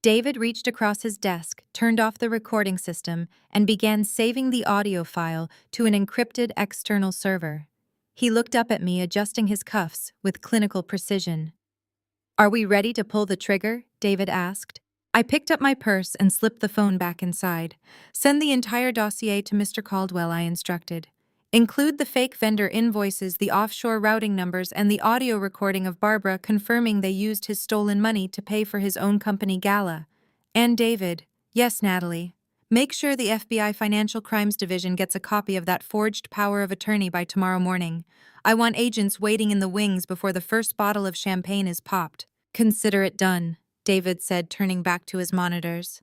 David reached across his desk, turned off the recording system, and began saving the audio file to an encrypted external server. He looked up at me, adjusting his cuffs with clinical precision. Are we ready to pull the trigger? David asked. I picked up my purse and slipped the phone back inside. Send the entire dossier to Mr. Caldwell, I instructed. Include the fake vendor invoices, the offshore routing numbers, and the audio recording of Barbara confirming they used his stolen money to pay for his own company gala. And David, yes, Natalie, make sure the FBI Financial Crimes Division gets a copy of that forged power of attorney by tomorrow morning. I want agents waiting in the wings before the first bottle of champagne is popped. Consider it done, David said, turning back to his monitors.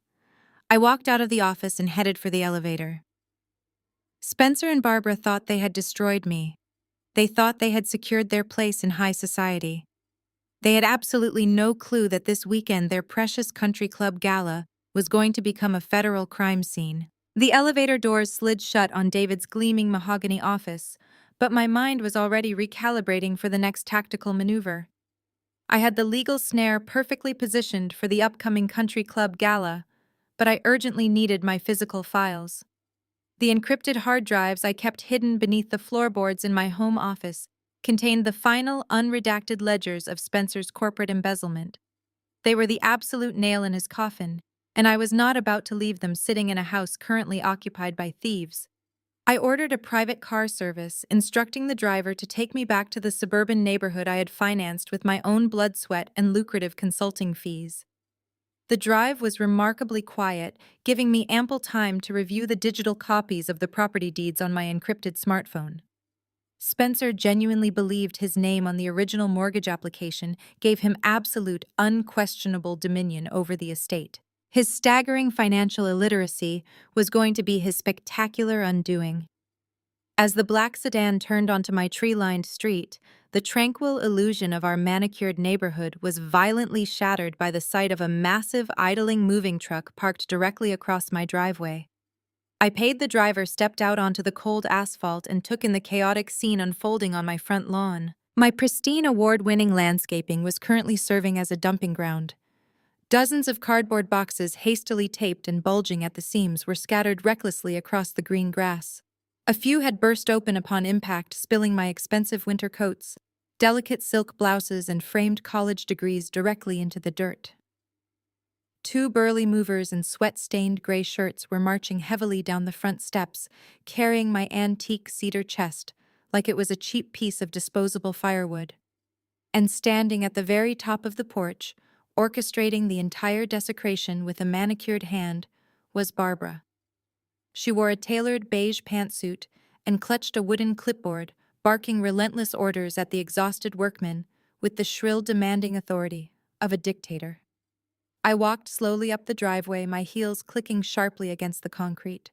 I walked out of the office and headed for the elevator. Spencer and Barbara thought they had destroyed me. They thought they had secured their place in high society. They had absolutely no clue that this weekend their precious country club gala was going to become a federal crime scene. The elevator doors slid shut on David's gleaming mahogany office, but my mind was already recalibrating for the next tactical maneuver. I had the legal snare perfectly positioned for the upcoming country club gala, but I urgently needed my physical files. The encrypted hard drives I kept hidden beneath the floorboards in my home office contained the final unredacted ledgers of Spencer's corporate embezzlement. They were the absolute nail in his coffin, and I was not about to leave them sitting in a house currently occupied by thieves. I ordered a private car service, instructing the driver to take me back to the suburban neighborhood I had financed with my own blood sweat and lucrative consulting fees. The drive was remarkably quiet, giving me ample time to review the digital copies of the property deeds on my encrypted smartphone. Spencer genuinely believed his name on the original mortgage application gave him absolute, unquestionable dominion over the estate. His staggering financial illiteracy was going to be his spectacular undoing. As the black sedan turned onto my tree-lined street, the tranquil illusion of our manicured neighborhood was violently shattered by the sight of a massive, idling moving truck parked directly across my driveway. I paid the driver, stepped out onto the cold asphalt, and took in the chaotic scene unfolding on my front lawn. My pristine, award-winning landscaping was currently serving as a dumping ground. Dozens of cardboard boxes, hastily taped and bulging at the seams, were scattered recklessly across the green grass. A few had burst open upon impact, spilling my expensive winter coats, delicate silk blouses, and framed college degrees directly into the dirt. Two burly movers in sweat-stained gray shirts were marching heavily down the front steps, carrying my antique cedar chest like it was a cheap piece of disposable firewood. And standing at the very top of the porch, orchestrating the entire desecration with a manicured hand, was Barbara. She wore a tailored beige pantsuit and clutched a wooden clipboard, barking relentless orders at the exhausted workmen with the shrill, demanding authority of a dictator. I walked slowly up the driveway, my heels clicking sharply against the concrete.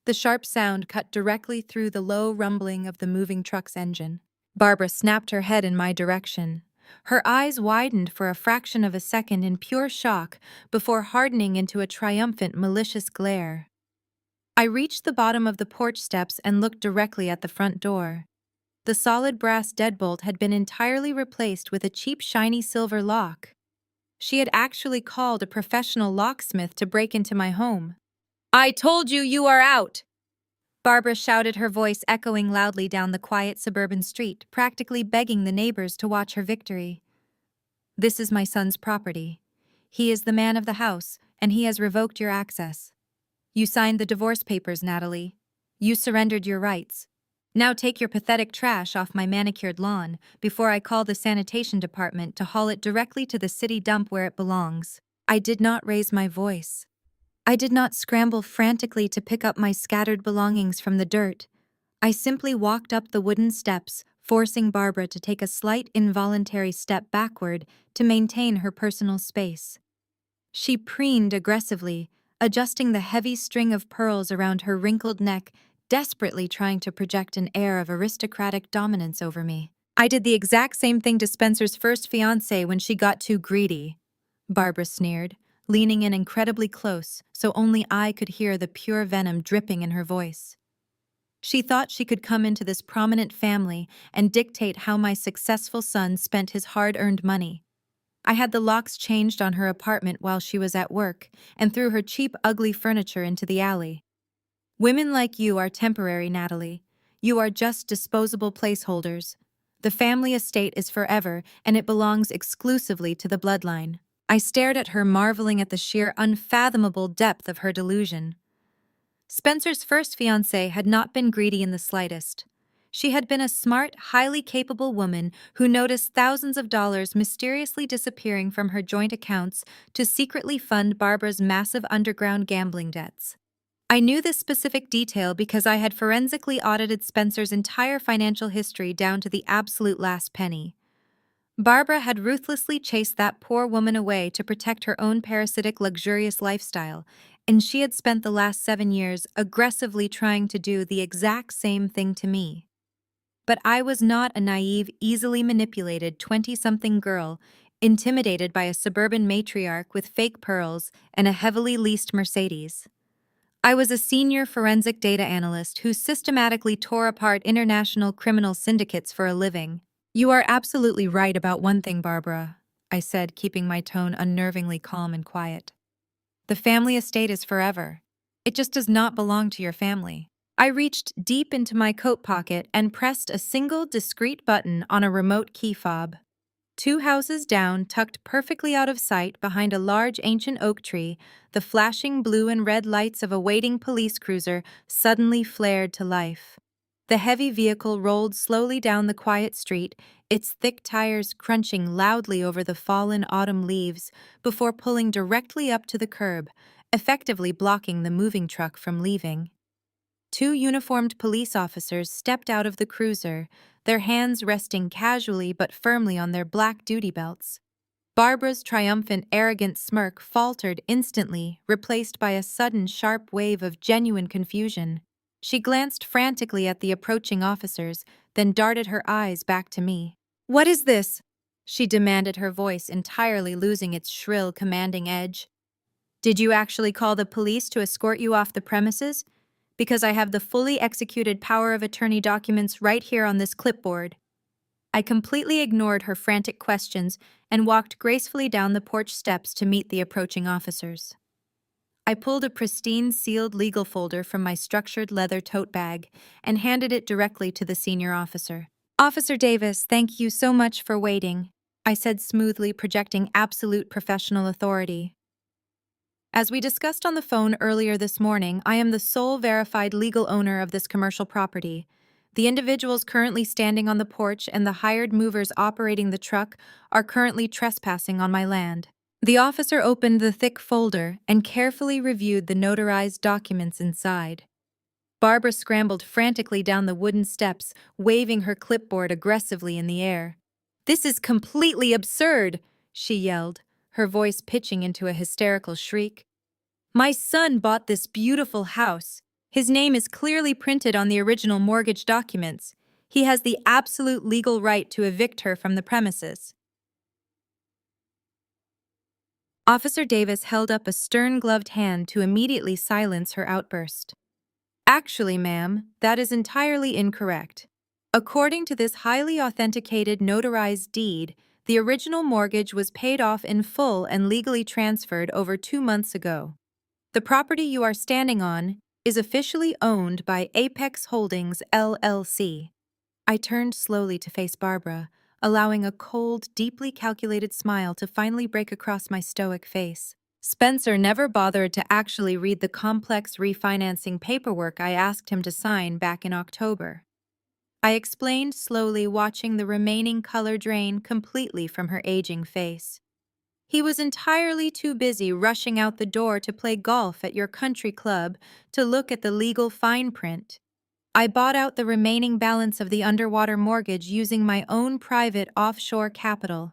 The sharp sound cut directly through the low rumbling of the moving truck's engine. Barbara snapped her head in my direction. Her eyes widened for a fraction of a second in pure shock before hardening into a triumphant, malicious glare. I reached the bottom of the porch steps and looked directly at the front door. The solid brass deadbolt had been entirely replaced with a cheap, shiny silver lock. She had actually called a professional locksmith to break into my home. "I told you you are out!" Barbara shouted, her voice echoing loudly down the quiet suburban street, practically begging the neighbors to watch her victory. "This is my son's property. He is the man of the house, and he has revoked your access. You signed the divorce papers, Natalie. You surrendered your rights. Now take your pathetic trash off my manicured lawn before I call the sanitation department to haul it directly to the city dump where it belongs." I did not raise my voice. I did not scramble frantically to pick up my scattered belongings from the dirt. I simply walked up the wooden steps, forcing Barbara to take a slight involuntary step backward to maintain her personal space. She preened aggressively, adjusting the heavy string of pearls around her wrinkled neck, desperately trying to project an air of aristocratic dominance over me. "I did the exact same thing to Spencer's first fiancée when she got too greedy," Barbara sneered, leaning in incredibly close so only I could hear the pure venom dripping in her voice. She thought she could come into this prominent family and dictate how my successful son spent his hard-earned money. I had the locks changed on her apartment while she was at work and threw her cheap, ugly furniture into the alley. "Women like you are temporary, Natalie. You are just disposable placeholders. The family estate is forever, and it belongs exclusively to the bloodline." I stared at her, marveling at the sheer unfathomable depth of her delusion. Spencer's first fiancée had not been greedy in the slightest. She had been a smart, highly capable woman who noticed thousands of dollars mysteriously disappearing from her joint accounts to secretly fund Barbara's massive underground gambling debts. I knew this specific detail because I had forensically audited Spencer's entire financial history down to the absolute last penny. Barbara had ruthlessly chased that poor woman away to protect her own parasitic, luxurious lifestyle, and she had spent the last 7 years aggressively trying to do the exact same thing to me. But I was not a naive, easily manipulated 20-something girl, intimidated by a suburban matriarch with fake pearls and a heavily leased Mercedes. I was a senior forensic data analyst who systematically tore apart international criminal syndicates for a living. "You are absolutely right about one thing, Barbara," I said, keeping my tone unnervingly calm and quiet. "The family estate is forever. It just does not belong to your family." I reached deep into my coat pocket and pressed a single discreet button on a remote key fob. 2 houses down, tucked perfectly out of sight behind a large ancient oak tree, the flashing blue and red lights of a waiting police cruiser suddenly flared to life. The heavy vehicle rolled slowly down the quiet street, its thick tires crunching loudly over the fallen autumn leaves before pulling directly up to the curb, effectively blocking the moving truck from leaving. 2 uniformed police officers stepped out of the cruiser, their hands resting casually but firmly on their black duty belts. Barbara's triumphant, arrogant smirk faltered instantly, replaced by a sudden sharp wave of genuine confusion. She glanced frantically at the approaching officers, then darted her eyes back to me. "What is this?" she demanded, her voice entirely losing its shrill, commanding edge. "Did you actually call the police to escort you off the premises? Because I have the fully executed power of attorney documents right here on this clipboard." I completely ignored her frantic questions and walked gracefully down the porch steps to meet the approaching officers. I pulled a pristine sealed legal folder from my structured leather tote bag and handed it directly to the senior officer. "Officer Davis, thank you so much for waiting," I said smoothly, projecting absolute professional authority. "As we discussed on the phone earlier this morning, I am the sole verified legal owner of this commercial property. The individuals currently standing on the porch and the hired movers operating the truck are currently trespassing on my land." The officer opened the thick folder and carefully reviewed the notarized documents inside. Barbara scrambled frantically down the wooden steps, waving her clipboard aggressively in the air. "This is completely absurd!" she yelled, her voice pitching into a hysterical shriek. "My son bought this beautiful house. His name is clearly printed on the original mortgage documents. He has the absolute legal right to evict her from the premises." Officer Davis held up a stern-gloved hand to immediately silence her outburst. "Actually, ma'am, that is entirely incorrect. According to this highly authenticated notarized deed, the original mortgage was paid off in full and legally transferred over 2 months ago. The property you are standing on is officially owned by Apex Holdings, LLC. I turned slowly to face Barbara, allowing a cold, deeply calculated smile to finally break across my stoic face. Spencer never bothered to actually read the complex refinancing paperwork I asked him to sign back in October. I explained slowly, watching the remaining color drain completely from her aging face. He was entirely too busy rushing out the door to play golf at your country club to look at the legal fine print. I bought out the remaining balance of the underwater mortgage using my own private offshore capital.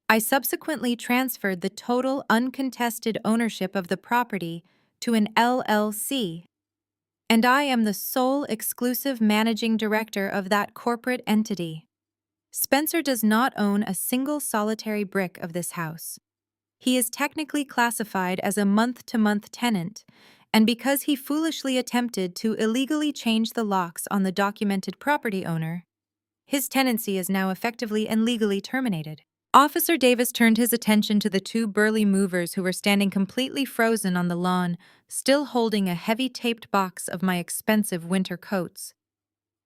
I subsequently transferred the total uncontested ownership of the property to an LLC, and I am the sole exclusive managing director of that corporate entity. Spencer does not own a single solitary brick of this house. He is technically classified as a month-to-month tenant, and because he foolishly attempted to illegally change the locks on the documented property owner, his tenancy is now effectively and legally terminated. Officer Davis turned his attention to the two burly movers who were standing completely frozen on the lawn, still holding a heavy taped box of my expensive winter coats.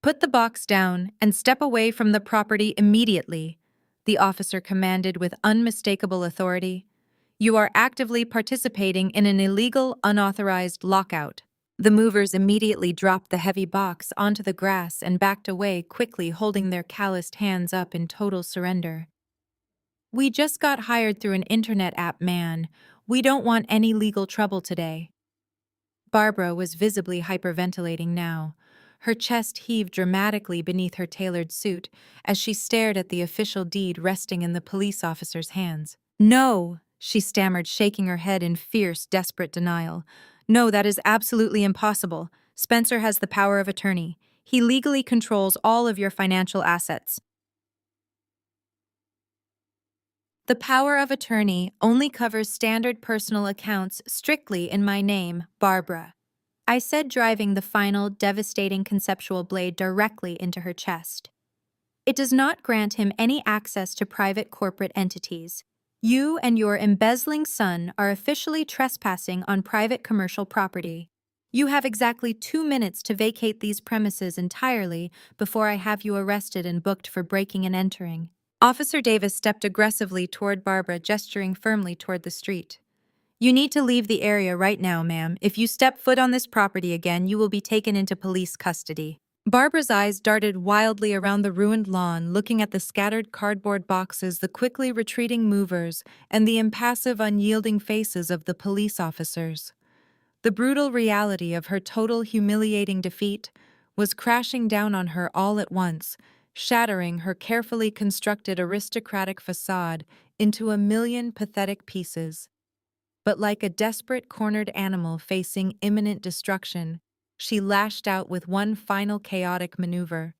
"Put the box down and step away from the property immediately," the officer commanded with unmistakable authority. "You are actively participating in an illegal, unauthorized lockout." The movers immediately dropped the heavy box onto the grass and backed away quickly, holding their calloused hands up in total surrender. "We just got hired through an internet app, man. We don't want any legal trouble today." Barbara was visibly hyperventilating now. Her chest heaved dramatically beneath her tailored suit as she stared at the official deed resting in the police officer's hands. "No," she stammered, shaking her head in fierce, desperate denial. "No, that is absolutely impossible. Spencer has the power of attorney. He legally controls all of your financial assets." "The power of attorney only covers standard personal accounts strictly in my name, Barbara," I said, driving the final, devastating conceptual blade directly into her chest. "It does not grant him any access to private corporate entities. You and your embezzling son are officially trespassing on private commercial property. You have exactly 2 minutes to vacate these premises entirely before I have you arrested and booked for breaking and entering." Officer Davis stepped aggressively toward Barbara, gesturing firmly toward the street. "You need to leave the area right now, ma'am. If you step foot on this property again, you will be taken into police custody." Barbara's eyes darted wildly around the ruined lawn, looking at the scattered cardboard boxes, the quickly retreating movers, and the impassive, unyielding faces of the police officers. The brutal reality of her total, humiliating defeat was crashing down on her all at once, shattering her carefully constructed aristocratic facade into a million pathetic pieces. But like a desperate, cornered animal facing imminent destruction, she lashed out with one final chaotic maneuver.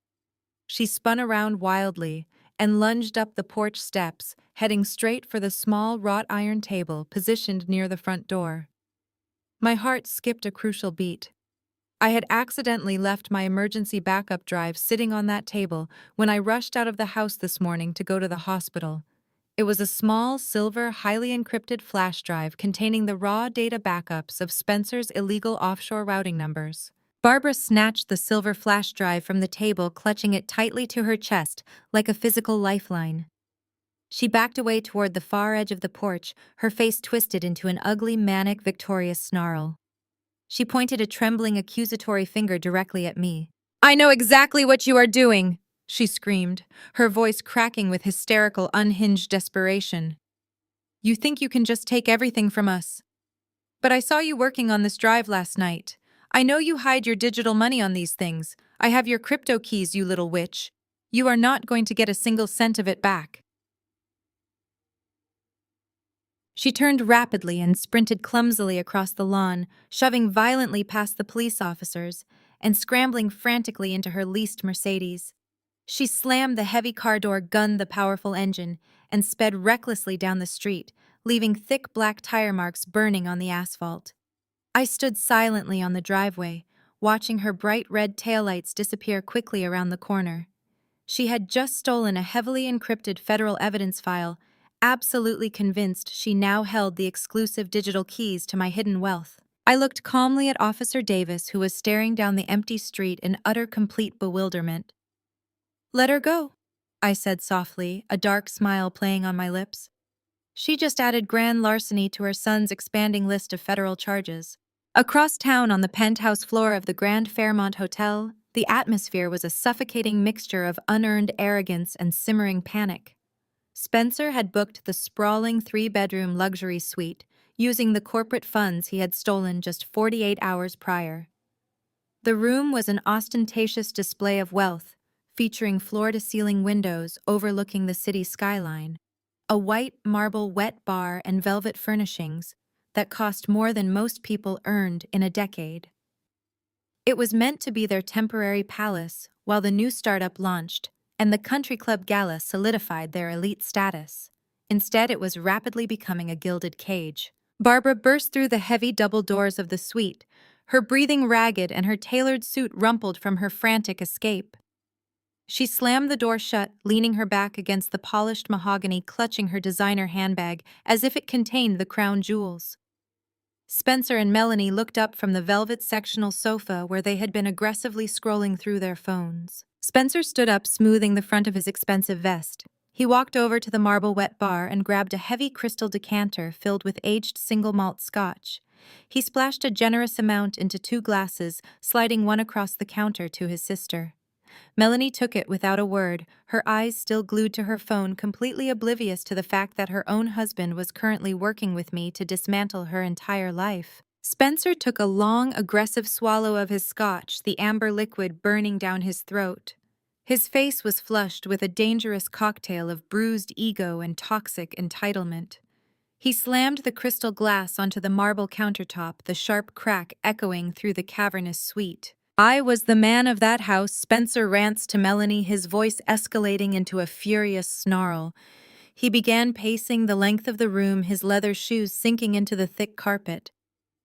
She spun around wildly and lunged up the porch steps, heading straight for the small wrought iron table positioned near the front door. My heart skipped a crucial beat. I had accidentally left my emergency backup drive sitting on that table when I rushed out of the house this morning to go to the hospital. It was a small, silver, highly encrypted flash drive containing the raw data backups of Spencer's illegal offshore routing numbers. Barbara snatched the silver flash drive from the table, clutching it tightly to her chest like a physical lifeline. She backed away toward the far edge of the porch, her face twisted into an ugly, manic, victorious snarl. She pointed a trembling, accusatory finger directly at me. "I know exactly what you are doing," she screamed, her voice cracking with hysterical, unhinged desperation. "You think you can just take everything from us. But I saw you working on this drive last night. I know you hide your digital money on these things. I have your crypto keys, you little witch. You are not going to get a single cent of it back." She turned rapidly and sprinted clumsily across the lawn, shoving violently past the police officers and scrambling frantically into her leased Mercedes. She slammed the heavy car door, gunned the powerful engine, and sped recklessly down the street, leaving thick black tire marks burning on the asphalt. I stood silently on the driveway, watching her bright red taillights disappear quickly around the corner. She had just stolen a heavily encrypted federal evidence file, absolutely convinced she now held the exclusive digital keys to my hidden wealth. I looked calmly at Officer Davis, who was staring down the empty street in utter complete bewilderment. "Let her go," I said softly, a dark smile playing on my lips. She just added grand larceny to her son's expanding list of federal charges. Across town on the penthouse floor of the Grand Fairmont Hotel, the atmosphere was a suffocating mixture of unearned arrogance and simmering panic. Spencer had booked the sprawling three-bedroom luxury suite, using the corporate funds he had stolen just 48 hours prior. The room was an ostentatious display of wealth, featuring floor-to-ceiling windows overlooking the city skyline, a white marble wet bar and velvet furnishings that cost more than most people earned in a decade. It was meant to be their temporary palace while the new startup launched, and the country club gala solidified their elite status. Instead, it was rapidly becoming a gilded cage. Barbara burst through the heavy double doors of the suite, her breathing ragged and her tailored suit rumpled from her frantic escape. She slammed the door shut, leaning her back against the polished mahogany, clutching her designer handbag as if it contained the crown jewels. Spencer and Melanie looked up from the velvet sectional sofa where they had been aggressively scrolling through their phones. Spencer stood up, smoothing the front of his expensive vest. He walked over to the marble wet bar and grabbed a heavy crystal decanter filled with aged single malt scotch. He splashed a generous amount into 2 glasses, sliding one across the counter to his sister. Melanie took it without a word, her eyes still glued to her phone, completely oblivious to the fact that her own husband was currently working with me to dismantle her entire life. Spencer took a long, aggressive swallow of his scotch, the amber liquid burning down his throat. His face was flushed with a dangerous cocktail of bruised ego and toxic entitlement. He slammed the crystal glass onto the marble countertop, the sharp crack echoing through the cavernous suite. "I was the man of that house," Spencer rants to Melanie, his voice escalating into a furious snarl. He began pacing the length of the room, his leather shoes sinking into the thick carpet.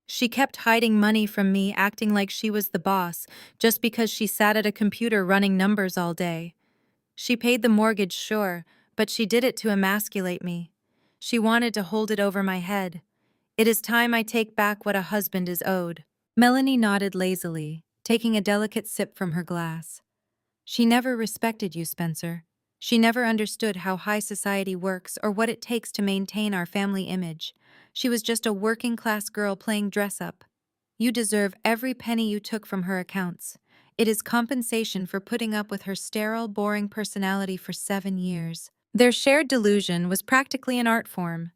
"She kept hiding money from me, acting like she was the boss, just because she sat at a computer running numbers all day. She paid the mortgage, sure, but she did it to emasculate me. She wanted to hold it over my head. It is time I take back what a husband is owed." Melanie nodded lazily, taking a delicate sip from her glass. "She never respected you, Spencer. She never understood how high society works or what it takes to maintain our family image. She was just a working-class girl playing dress-up. You deserve every penny you took from her accounts. It is compensation for putting up with her sterile, boring personality for 7 years." Their shared delusion was practically an art form.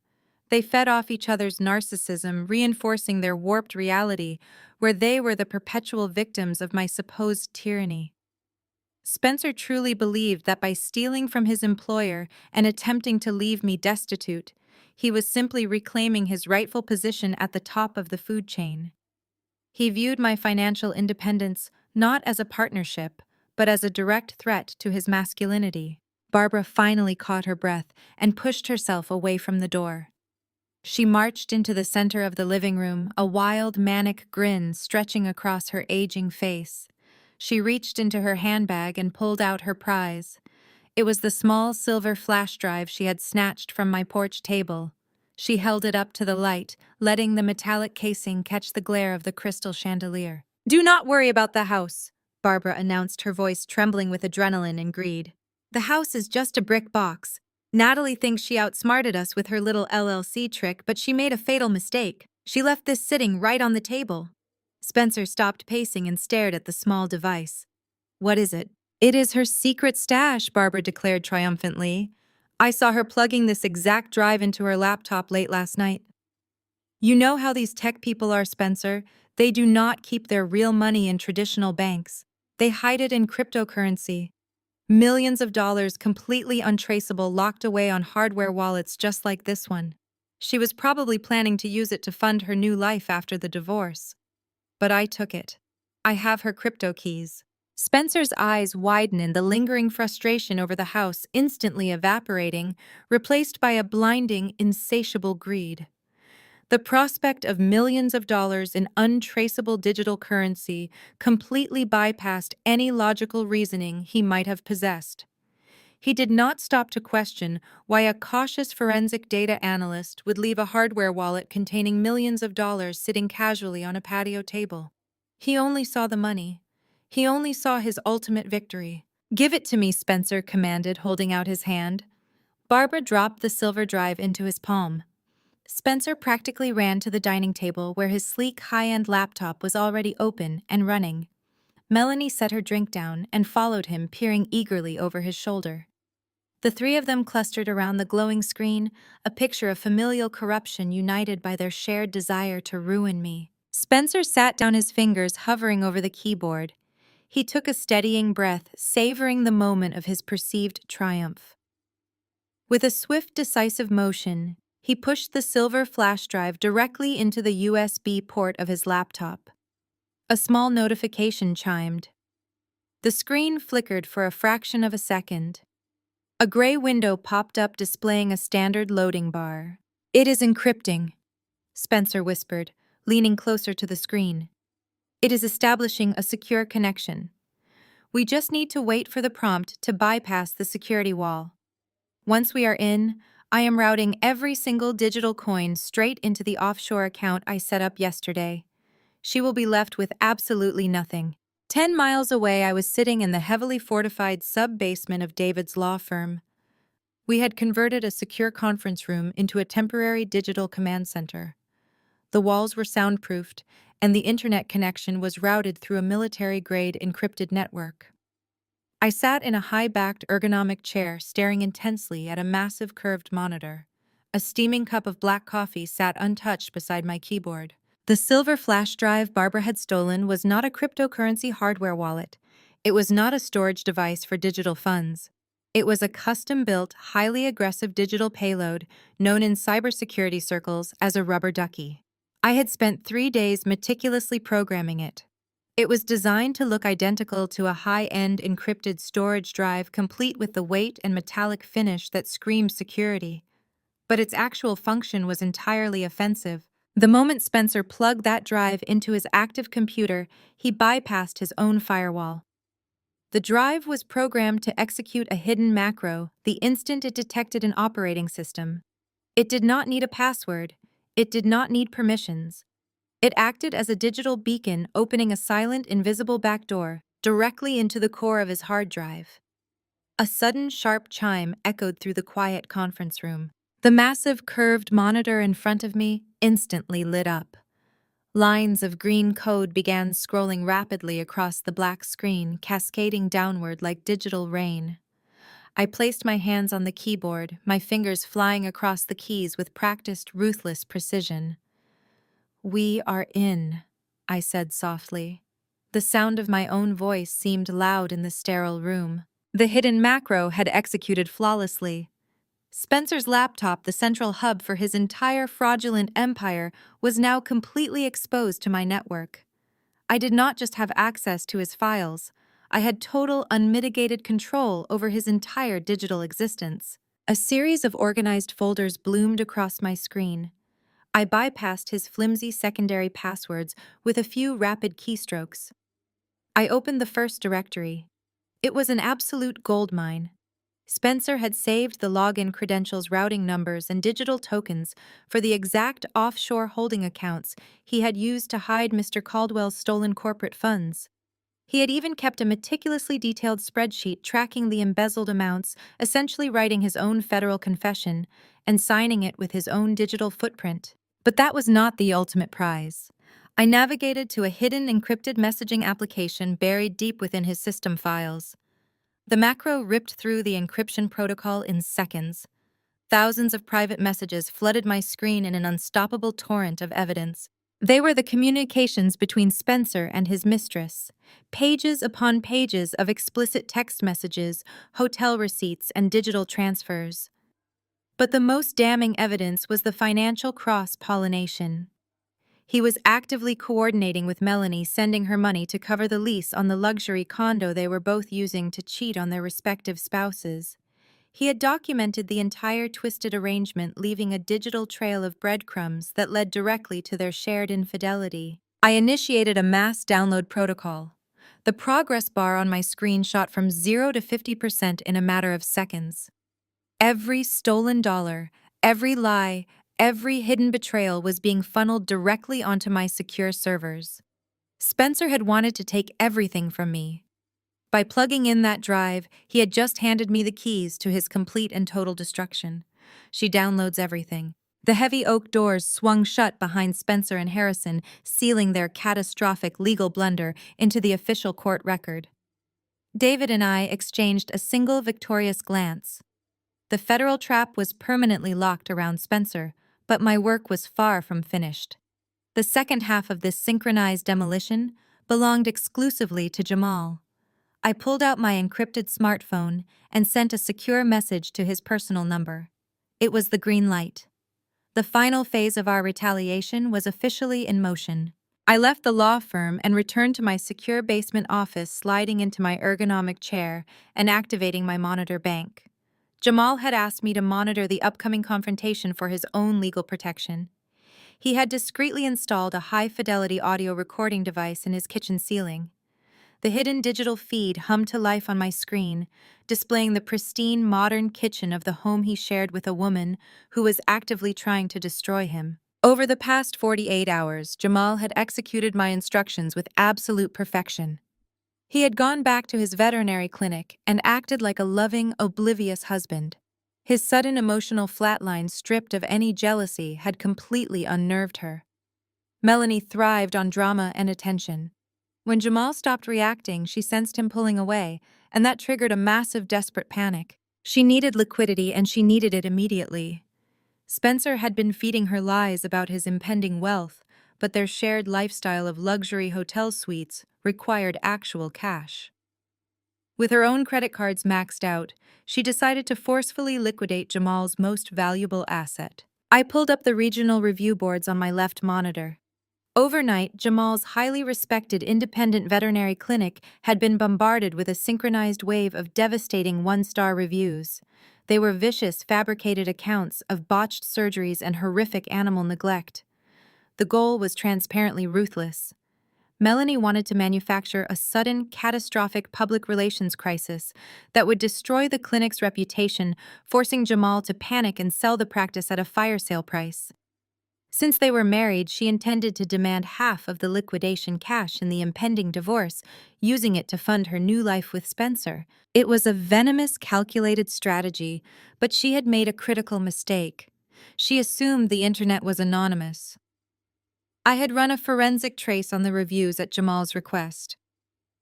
They fed off each other's narcissism, reinforcing their warped reality, where they were the perpetual victims of my supposed tyranny. Spencer truly believed that by stealing from his employer and attempting to leave me destitute, he was simply reclaiming his rightful position at the top of the food chain. He viewed my financial independence not as a partnership, but as a direct threat to his masculinity. Barbara finally caught her breath and pushed herself away from the door. She marched into the center of the living room, a wild, manic grin stretching across her aging face. She reached into her handbag and pulled out her prize. It was the small silver flash drive she had snatched from my porch table. She held it up to the light, letting the metallic casing catch the glare of the crystal chandelier. "Do not worry about the house," Barbara announced, her voice trembling with adrenaline and greed. "The house is just a brick box. Natalie thinks she outsmarted us with her little LLC trick, but she made a fatal mistake. She left this sitting right on the table." Spencer stopped pacing and stared at the small device. "What is it?" "It is her secret stash," Barbara declared triumphantly. "I saw her plugging this exact drive into her laptop late last night." "You know how these tech people are, Spencer. They do not keep their real money in traditional banks. They hide it in cryptocurrency. Millions of dollars completely untraceable, locked away on hardware wallets just like this one. She was probably planning to use it to fund her new life after the divorce. But I took it. I have her crypto keys." Spencer's eyes widened, the lingering frustration over the house instantly evaporating, replaced by a blinding, insatiable greed. The prospect of millions of dollars in untraceable digital currency completely bypassed any logical reasoning he might have possessed. He did not stop to question why a cautious forensic data analyst would leave a hardware wallet containing millions of dollars sitting casually on a patio table. He only saw the money. He only saw his ultimate victory. "Give it to me," Spencer commanded, holding out his hand. Barbara dropped the silver drive into his palm. Spencer practically ran to the dining table where his sleek, high-end laptop was already open and running. Melanie set her drink down and followed him, peering eagerly over his shoulder. The three of them clustered around the glowing screen, a picture of familial corruption united by their shared desire to ruin me. Spencer sat down, his fingers hovering over the keyboard. He took a steadying breath, savoring the moment of his perceived triumph. With a swift, decisive motion, he pushed the silver flash drive directly into the USB port of his laptop. A small notification chimed. The screen flickered for a fraction of a second. A gray window popped up displaying a standard loading bar. "It is encrypting," Spencer whispered, leaning closer to the screen. "It is establishing a secure connection. We just need to wait for the prompt to bypass the security wall. Once we are in, I am routing every single digital coin straight into the offshore account I set up yesterday. She will be left with absolutely nothing." 10 miles away, I was sitting in the heavily fortified sub-basement of David's law firm. We had converted a secure conference room into a temporary digital command center. The walls were soundproofed, and the internet connection was routed through a military-grade encrypted network. I sat in a high-backed ergonomic chair, staring intensely at a massive curved monitor. A steaming cup of black coffee sat untouched beside my keyboard. The silver flash drive Barbara had stolen was not a cryptocurrency hardware wallet. It was not a storage device for digital funds. It was a custom-built, highly aggressive digital payload known in cybersecurity circles as a rubber ducky. I had spent 3 days meticulously programming it. It was designed to look identical to a high-end encrypted storage drive, complete with the weight and metallic finish that screamed security. But its actual function was entirely offensive. The moment Spencer plugged that drive into his active computer, he bypassed his own firewall. The drive was programmed to execute a hidden macro the instant it detected an operating system. It did not need a password. It did not need permissions. It acted as a digital beacon, opening a silent, invisible backdoor directly into the core of his hard drive. A sudden, sharp chime echoed through the quiet conference room. The massive, curved monitor in front of me instantly lit up. Lines of green code began scrolling rapidly across the black screen, cascading downward like digital rain. I placed my hands on the keyboard, my fingers flying across the keys with practiced, ruthless precision. "We are in," I said softly. The sound of my own voice seemed loud in the sterile room. The hidden macro had executed flawlessly. Spencer's laptop, the central hub for his entire fraudulent empire, was now completely exposed to my network. I did not just have access to his files, I had total, unmitigated control over his entire digital existence. A series of organized folders bloomed across my screen. I bypassed his flimsy secondary passwords with a few rapid keystrokes. I opened the first directory. It was an absolute goldmine. Spencer had saved the login credentials, routing numbers, and digital tokens for the exact offshore holding accounts he had used to hide Mr. Caldwell's stolen corporate funds. He had even kept a meticulously detailed spreadsheet tracking the embezzled amounts, essentially writing his own federal confession and signing it with his own digital footprint. But that was not the ultimate prize. I navigated to a hidden encrypted messaging application buried deep within his system files. The macro ripped through the encryption protocol in seconds. Thousands of private messages flooded my screen in an unstoppable torrent of evidence. They were the communications between Spencer and his mistress. Pages upon pages of explicit text messages, hotel receipts, and digital transfers. But the most damning evidence was the financial cross-pollination. He was actively coordinating with Melanie, sending her money to cover the lease on the luxury condo they were both using to cheat on their respective spouses. He had documented the entire twisted arrangement, leaving a digital trail of breadcrumbs that led directly to their shared infidelity. I initiated a mass download protocol. The progress bar on my screen shot from 0 to 50% in a matter of seconds. Every stolen dollar, every lie, every hidden betrayal was being funneled directly onto my secure servers. Spencer had wanted to take everything from me. By plugging in that drive, he had just handed me the keys to his complete and total destruction. She downloads everything. The heavy oak doors swung shut behind Spencer and Harrison, sealing their catastrophic legal blunder into the official court record. David and I exchanged a single victorious glance. The federal trap was permanently locked around Spencer, but my work was far from finished. The second half of this synchronized demolition belonged exclusively to Jamal. I pulled out my encrypted smartphone and sent a secure message to his personal number. It was the green light. The final phase of our retaliation was officially in motion. I left the law firm and returned to my secure basement office, sliding into my ergonomic chair and activating my monitor bank. Jamal had asked me to monitor the upcoming confrontation for his own legal protection. He had discreetly installed a high-fidelity audio recording device in his kitchen ceiling. The hidden digital feed hummed to life on my screen, displaying the pristine, modern kitchen of the home he shared with a woman who was actively trying to destroy him. Over the past 48 hours, Jamal had executed my instructions with absolute perfection. He had gone back to his veterinary clinic and acted like a loving, oblivious husband. His sudden emotional flatline, stripped of any jealousy, had completely unnerved her. Melanie thrived on drama and attention. When Jamal stopped reacting, she sensed him pulling away, and that triggered a massive, desperate panic. She needed liquidity, and she needed it immediately. Spencer had been feeding her lies about his impending wealth, but their shared lifestyle of luxury hotel suites required actual cash. With her own credit cards maxed out, she decided to forcefully liquidate Jamal's most valuable asset. I pulled up the regional review boards on my left monitor. Overnight, Jamal's highly respected independent veterinary clinic had been bombarded with a synchronized wave of devastating one-star reviews. They were vicious, fabricated accounts of botched surgeries and horrific animal neglect. The goal was transparently ruthless. Melanie wanted to manufacture a sudden, catastrophic public relations crisis that would destroy the clinic's reputation, forcing Jamal to panic and sell the practice at a fire sale price. Since they were married, she intended to demand half of the liquidation cash in the impending divorce, using it to fund her new life with Spencer. It was a venomous, calculated strategy, but she had made a critical mistake. She assumed the internet was anonymous. I had run a forensic trace on the reviews at Jamal's request.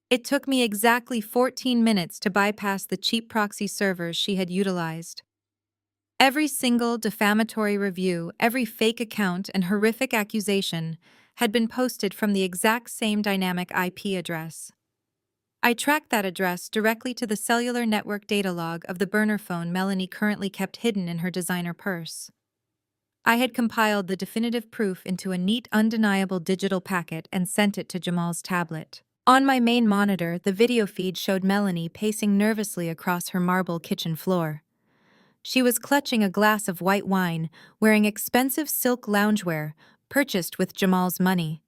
It took me exactly 14 minutes to bypass the cheap proxy servers she had utilized. Every single defamatory review, every fake account, and horrific accusation had been posted from the exact same dynamic IP address. I tracked that address directly to the cellular network data log of the burner phone Melanie currently kept hidden in her designer purse. I had compiled the definitive proof into a neat, undeniable digital packet and sent it to Jamal's tablet. On my main monitor, the video feed showed Melanie pacing nervously across her marble kitchen floor. She was clutching a glass of white wine, wearing expensive silk loungewear, purchased with Jamal's money.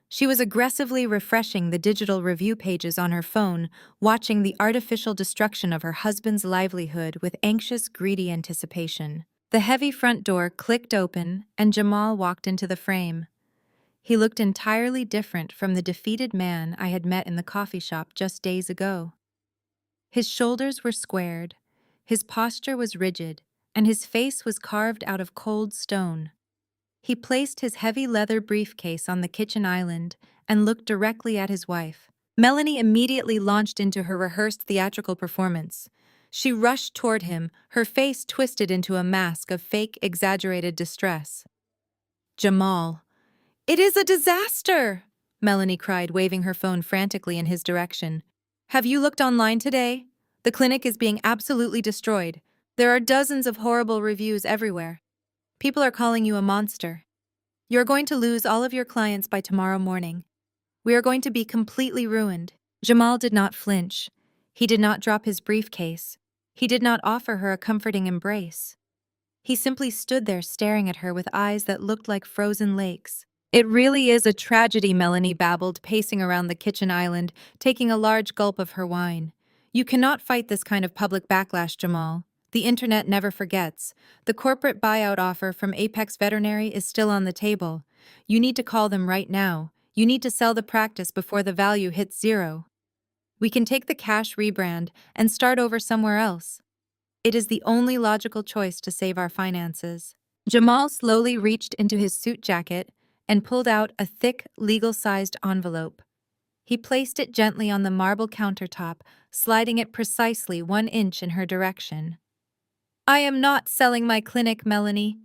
She was aggressively refreshing the digital review pages on her phone, watching the artificial destruction of her husband's livelihood with anxious, greedy anticipation. The heavy front door clicked open, and Jamal walked into the frame. He looked entirely different from the defeated man I had met in the coffee shop just days ago. His shoulders were squared, his posture was rigid, and his face was carved out of cold stone. He placed his heavy leather briefcase on the kitchen island and looked directly at his wife. Melanie immediately launched into her rehearsed theatrical performance. She rushed toward him, her face twisted into a mask of fake, exaggerated distress. "Jamal, it is a disaster!" Melanie cried, waving her phone frantically in his direction. "Have you looked online today? The clinic is being absolutely destroyed. There are dozens of horrible reviews everywhere. People are calling you a monster. You're going to lose all of your clients by tomorrow morning. We are going to be completely ruined." Jamal did not flinch. He did not drop his briefcase. He did not offer her a comforting embrace. He simply stood there staring at her with eyes that looked like frozen lakes. It really is a tragedy, Melanie babbled, pacing around the kitchen island, taking a large gulp of her wine. You cannot fight this kind of public backlash, Jamal. The internet never forgets. The corporate buyout offer from Apex Veterinary is still on the table. You need to call them right now. You need to sell the practice before the value hits zero. We can take the cash rebrand and start over somewhere else. It is the only logical choice to save our finances. Jamal slowly reached into his suit jacket and pulled out a thick, legal-sized envelope. He placed it gently on the marble countertop, sliding it precisely 1 inch in her direction. I am not selling my clinic, Melanie,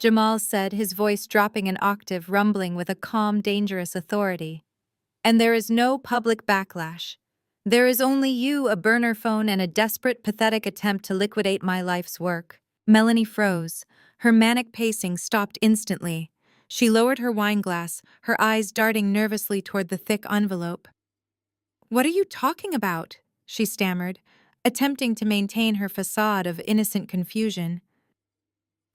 Jamal said, his voice dropping an octave, rumbling with a calm, dangerous authority. And there is no public backlash. There is only you, a burner phone, and a desperate, pathetic attempt to liquidate my life's work. Melanie froze. Her manic pacing stopped instantly. She lowered her wine glass, her eyes darting nervously toward the thick envelope. What are you talking about? She stammered, attempting to maintain her facade of innocent confusion.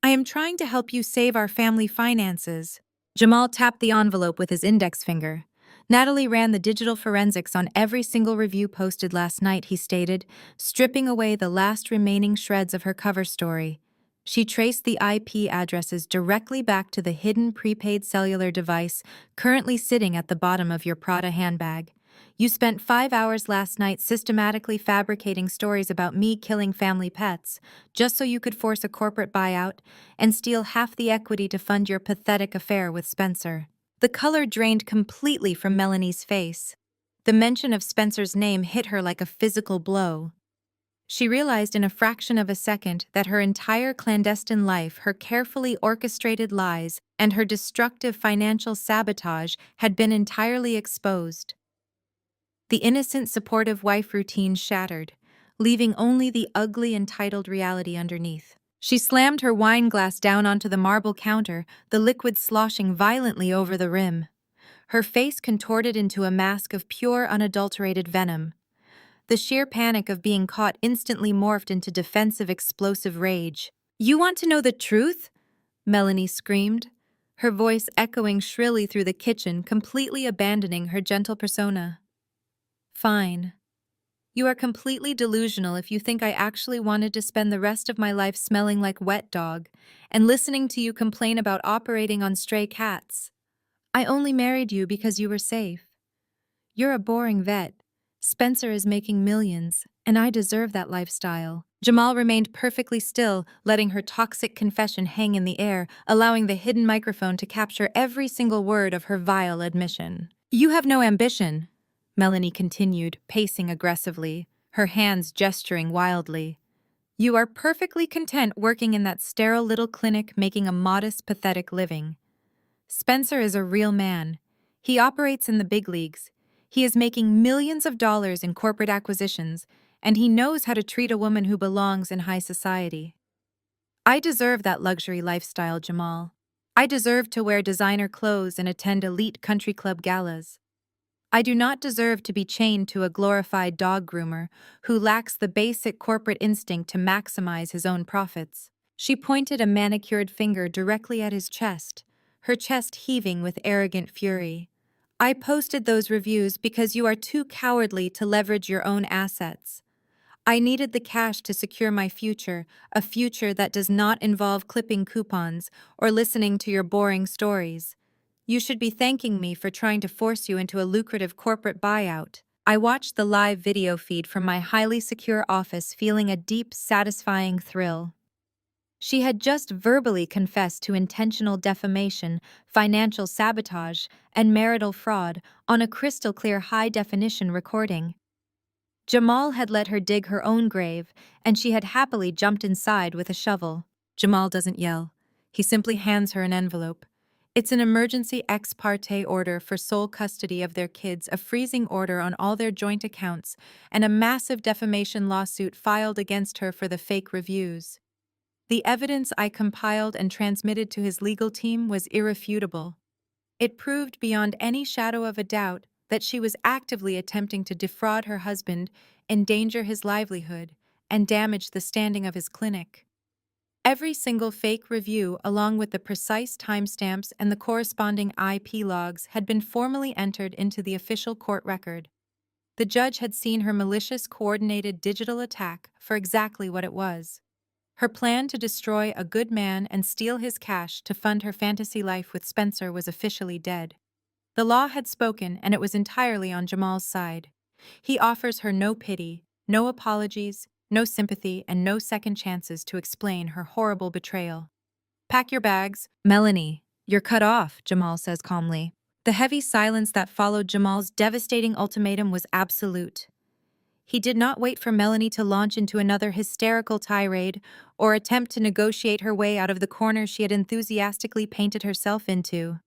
I am trying to help you save our family finances. Jamal tapped the envelope with his index finger. Natalie ran the digital forensics on every single review posted last night, he stated, stripping away the last remaining shreds of her cover story. She traced the IP addresses directly back to the hidden prepaid cellular device currently sitting at the bottom of your Prada handbag. You spent 5 hours last night systematically fabricating stories about me killing family pets, just so you could force a corporate buyout and steal half the equity to fund your pathetic affair with Spencer. The color drained completely from Melanie's face. The mention of Spencer's name hit her like a physical blow. She realized in a fraction of a second that her entire clandestine life, her carefully orchestrated lies, and her destructive financial sabotage had been entirely exposed. The innocent, supportive wife routine shattered, leaving only the ugly, entitled reality underneath. She slammed her wine glass down onto the marble counter, the liquid sloshing violently over the rim. Her face contorted into a mask of pure, unadulterated venom. The sheer panic of being caught instantly morphed into defensive, explosive rage. You want to know the truth? Melanie screamed, her voice echoing shrilly through the kitchen, completely abandoning her gentle persona. Fine. You are completely delusional if you think I actually wanted to spend the rest of my life smelling like wet dog and listening to you complain about operating on stray cats. I only married you because you were safe. You're a boring vet. Spencer is making millions, and I deserve that lifestyle. Jamal remained perfectly still, letting her toxic confession hang in the air, allowing the hidden microphone to capture every single word of her vile admission. You have no ambition, Melanie continued, pacing aggressively, her hands gesturing wildly. You are perfectly content working in that sterile little clinic, making a modest, pathetic living. Spencer is a real man. He operates in the big leagues. He is making millions of dollars in corporate acquisitions, and he knows how to treat a woman who belongs in high society. I deserve that luxury lifestyle, Jamal. I deserve to wear designer clothes and attend elite country club galas. I do not deserve to be chained to a glorified dog groomer who lacks the basic corporate instinct to maximize his own profits. She pointed a manicured finger directly at his chest, her chest heaving with arrogant fury. I posted those reviews because you are too cowardly to leverage your own assets. I needed the cash to secure my future, a future that does not involve clipping coupons or listening to your boring stories. You should be thanking me for trying to force you into a lucrative corporate buyout. I watched the live video feed from my highly secure office, feeling a deep, satisfying thrill. She had just verbally confessed to intentional defamation, financial sabotage, and marital fraud on a crystal-clear high-definition recording. Jamal had let her dig her own grave, and she had happily jumped inside with a shovel. Jamal doesn't yell. He simply hands her an envelope. It's an emergency ex parte order for sole custody of their kids, a freezing order on all their joint accounts, and a massive defamation lawsuit filed against her for the fake reviews. The evidence I compiled and transmitted to his legal team was irrefutable. It proved beyond any shadow of a doubt that she was actively attempting to defraud her husband, endanger his livelihood, and damage the standing of his clinic. Every single fake review, along with the precise timestamps and the corresponding IP logs, had been formally entered into the official court record. The judge had seen her malicious, coordinated digital attack for exactly what it was. Her plan to destroy a good man and steal his cash to fund her fantasy life with Spencer was officially dead. The law had spoken, and it was entirely on Jamal's side. He offers her no pity, no apologies, no sympathy, and no second chances to explain her horrible betrayal. "Pack your bags, Melanie. You're cut off," Jamal says calmly. The heavy silence that followed Jamal's devastating ultimatum was absolute. He did not wait for Melanie to launch into another hysterical tirade or attempt to negotiate her way out of the corner she had enthusiastically painted herself into.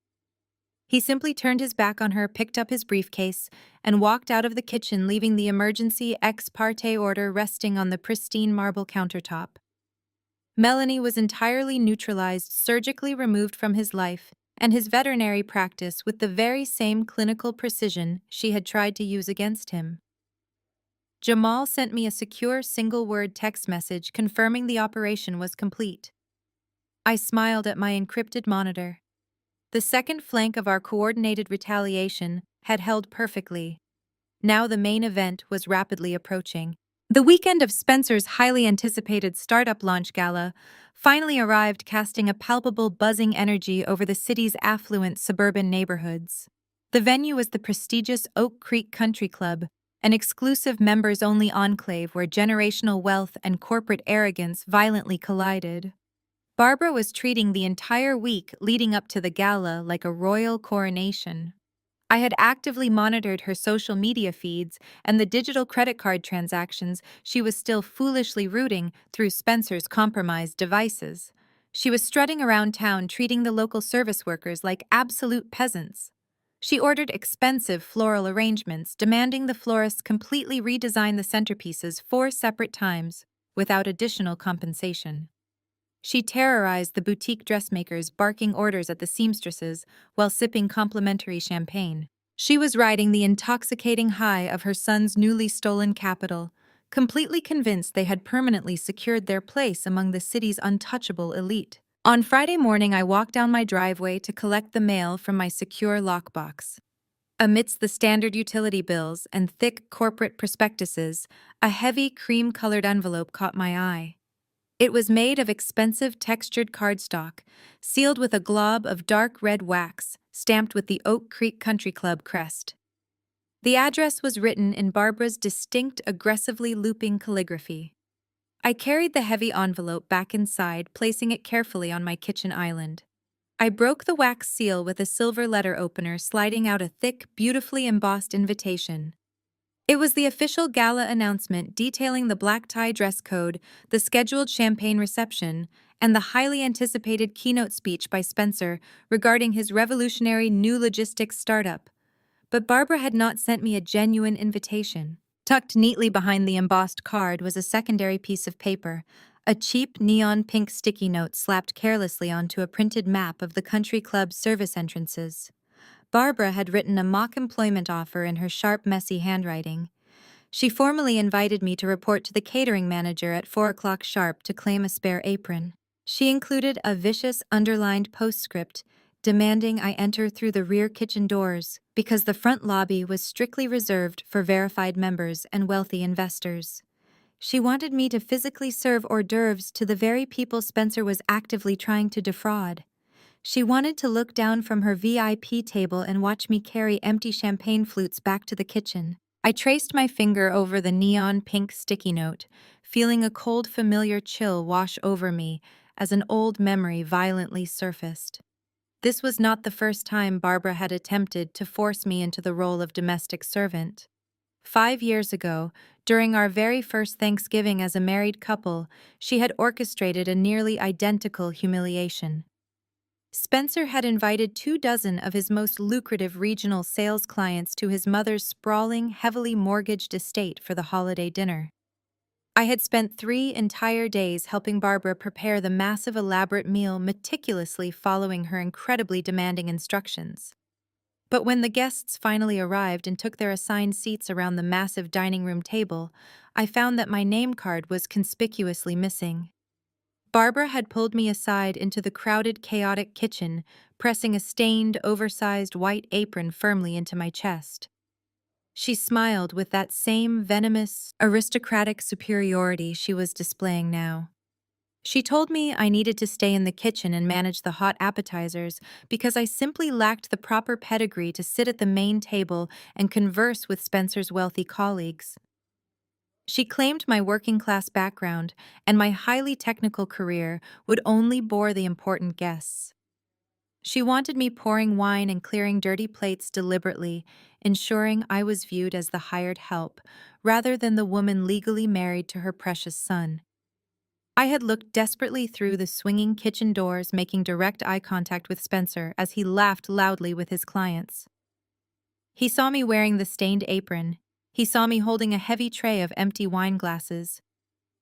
He simply turned his back on her, picked up his briefcase, and walked out of the kitchen, leaving the emergency ex parte order resting on the pristine marble countertop. Melanie was entirely neutralized, surgically removed from his life and his veterinary practice with the very same clinical precision she had tried to use against him. Jamal sent me a secure single-word text message confirming the operation was complete. I smiled at my encrypted monitor. The second flank of our coordinated retaliation had held perfectly. Now the main event was rapidly approaching. The weekend of Spencer's highly anticipated startup launch gala finally arrived, casting a palpable buzzing energy over the city's affluent suburban neighborhoods. The venue was the prestigious Oak Creek Country Club, an exclusive members-only enclave where generational wealth and corporate arrogance violently collided. Barbara was treating the entire week leading up to the gala like a royal coronation. I had actively monitored her social media feeds and the digital credit card transactions she was still foolishly routing through Spencer's compromised devices. She was strutting around town treating the local service workers like absolute peasants. She ordered expensive floral arrangements, demanding the florists completely redesign the centerpieces 4 separate times without additional compensation. She terrorized the boutique dressmakers, barking orders at the seamstresses while sipping complimentary champagne. She was riding the intoxicating high of her son's newly stolen capital, completely convinced they had permanently secured their place among the city's untouchable elite. On Friday morning, I walked down my driveway to collect the mail from my secure lockbox. Amidst the standard utility bills and thick corporate prospectuses, a heavy cream-colored envelope caught my eye. It was made of expensive textured cardstock, sealed with a glob of dark red wax, stamped with the Oak Creek Country Club crest. The address was written in Barbara's distinct, aggressively looping calligraphy. I carried the heavy envelope back inside, placing it carefully on my kitchen island. I broke the wax seal with a silver letter opener, sliding out a thick, beautifully embossed invitation. It was the official gala announcement detailing the black tie dress code, the scheduled champagne reception, and the highly anticipated keynote speech by Spencer regarding his revolutionary new logistics startup. But Barbara had not sent me a genuine invitation. Tucked neatly behind the embossed card was a secondary piece of paper, a cheap neon pink sticky note slapped carelessly onto a printed map of the country club's service entrances. Barbara had written a mock employment offer in her sharp, messy handwriting. She formally invited me to report to the catering manager at 4 o'clock sharp to claim a spare apron. She included a vicious underlined postscript demanding I enter through the rear kitchen doors because the front lobby was strictly reserved for verified members and wealthy investors. She wanted me to physically serve hors d'oeuvres to the very people Spencer was actively trying to defraud. She wanted to look down from her VIP table and watch me carry empty champagne flutes back to the kitchen. I traced my finger over the neon pink sticky note, feeling a cold, familiar chill wash over me as an old memory violently surfaced. This was not the first time Barbara had attempted to force me into the role of domestic servant. 5 years ago, during our very first Thanksgiving as a married couple, she had orchestrated a nearly identical humiliation. Spencer had invited 24 of his most lucrative regional sales clients to his mother's sprawling, heavily mortgaged estate for the holiday dinner. I had spent 3 entire days helping Barbara prepare the massive, elaborate meal, meticulously following her incredibly demanding instructions. But when the guests finally arrived and took their assigned seats around the massive dining room table, I found that my name card was conspicuously missing. Barbara had pulled me aside into the crowded, chaotic kitchen, pressing a stained, oversized white apron firmly into my chest. She smiled with that same venomous, aristocratic superiority she was displaying now. She told me I needed to stay in the kitchen and manage the hot appetizers because I simply lacked the proper pedigree to sit at the main table and converse with Spencer's wealthy colleagues. She claimed my working-class background and my highly technical career would only bore the important guests. She wanted me pouring wine and clearing dirty plates deliberately, ensuring I was viewed as the hired help, rather than the woman legally married to her precious son. I had looked desperately through the swinging kitchen doors, making direct eye contact with Spencer as he laughed loudly with his clients. He saw me wearing the stained apron. He saw me holding a heavy tray of empty wine glasses.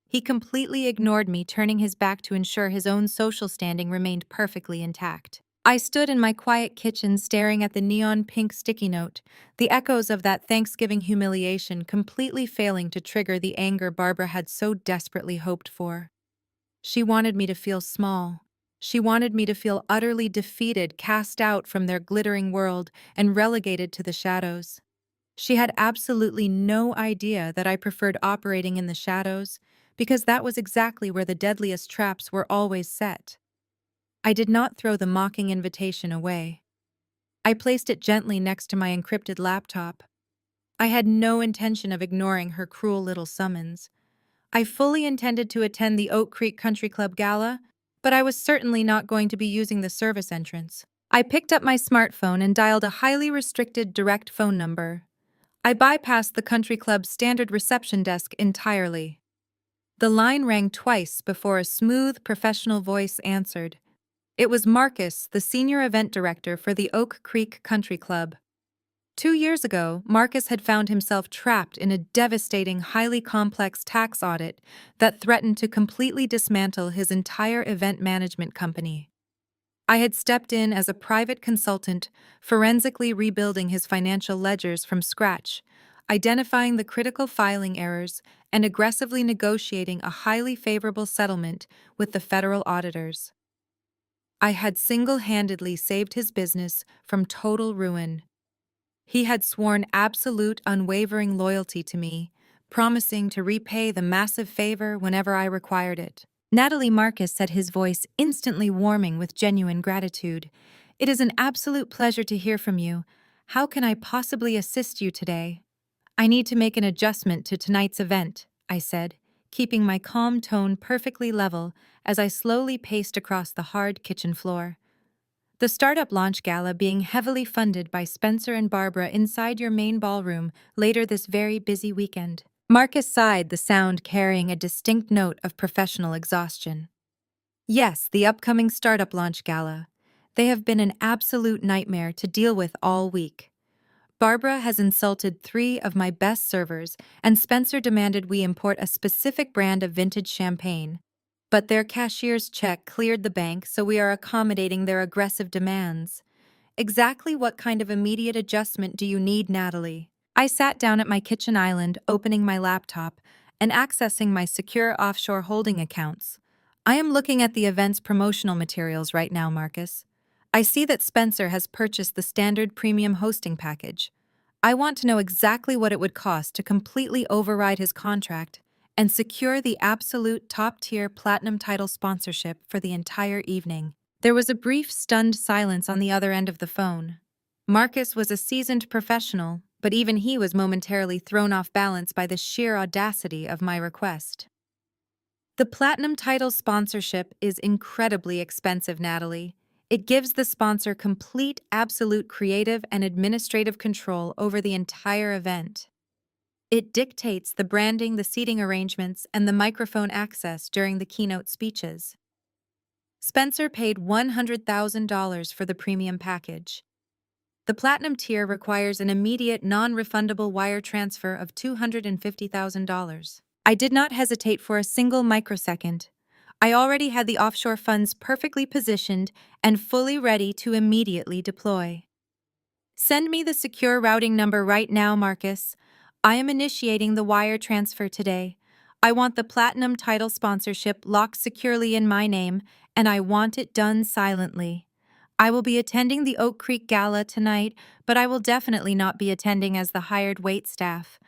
He completely ignored me, turning his back to ensure his own social standing remained perfectly intact. I stood in my quiet kitchen staring at the neon pink sticky note, the echoes of that Thanksgiving humiliation completely failing to trigger the anger Barbara had so desperately hoped for. She wanted me to feel small. She wanted me to feel utterly defeated, cast out from their glittering world, and relegated to the shadows. She had absolutely no idea that I preferred operating in the shadows, because that was exactly where the deadliest traps were always set. I did not throw the mocking invitation away. I placed it gently next to my encrypted laptop. I had no intention of ignoring her cruel little summons. I fully intended to attend the Oak Creek Country Club gala, but I was certainly not going to be using the service entrance. I picked up my smartphone and dialed a highly restricted direct phone number. I bypassed the country club's standard reception desk entirely. The line rang twice before a smooth, professional voice answered. It was Marcus, the senior event director for the Oak Creek Country Club. 2 years ago, Marcus had found himself trapped in a devastating, highly complex tax audit that threatened to completely dismantle his entire event management company. I had stepped in as a private consultant, forensically rebuilding his financial ledgers from scratch, identifying the critical filing errors, and aggressively negotiating a highly favorable settlement with the federal auditors. I had single-handedly saved his business from total ruin. He had sworn absolute, unwavering loyalty to me, promising to repay the massive favor whenever I required it. Natalie, Marcus said, his voice instantly warming with genuine gratitude. It is an absolute pleasure to hear from you. How can I possibly assist you today? I need to make an adjustment to tonight's event, I said, keeping my calm tone perfectly level as I slowly paced across the hard kitchen floor. The startup launch gala being heavily funded by Spencer and Barbara inside your main ballroom later this very busy weekend. Marcus sighed, the sound carrying a distinct note of professional exhaustion. Yes, the upcoming startup launch gala. They have been an absolute nightmare to deal with all week. Barbara has insulted 3 of my best servers, and Spencer demanded we import a specific brand of vintage champagne. But their cashier's check cleared the bank, so we are accommodating their aggressive demands. Exactly what kind of immediate adjustment do you need, Natalie? I sat down at my kitchen island, opening my laptop and accessing my secure offshore holding accounts. I am looking at the event's promotional materials right now, Marcus. I see that Spencer has purchased the standard premium hosting package. I want to know exactly what it would cost to completely override his contract and secure the absolute top-tier platinum title sponsorship for the entire evening. There was a brief, stunned silence on the other end of the phone. Marcus was a seasoned professional, but even he was momentarily thrown off balance by the sheer audacity of my request. The platinum title sponsorship is incredibly expensive, Natalie. It gives the sponsor complete, absolute creative and administrative control over the entire event. It dictates the branding, the seating arrangements, and the microphone access during the keynote speeches. Spencer paid $100,000 for the premium package. The platinum tier requires an immediate, non-refundable wire transfer of $250,000. I did not hesitate for a single microsecond. I already had the offshore funds perfectly positioned and fully ready to immediately deploy. Send me the secure routing number right now, Marcus. I am initiating the wire transfer today. I want the platinum title sponsorship locked securely in my name, and I want it done silently. I will be attending the Oak Creek Gala tonight, but I will definitely not be attending as the hired waitstaff.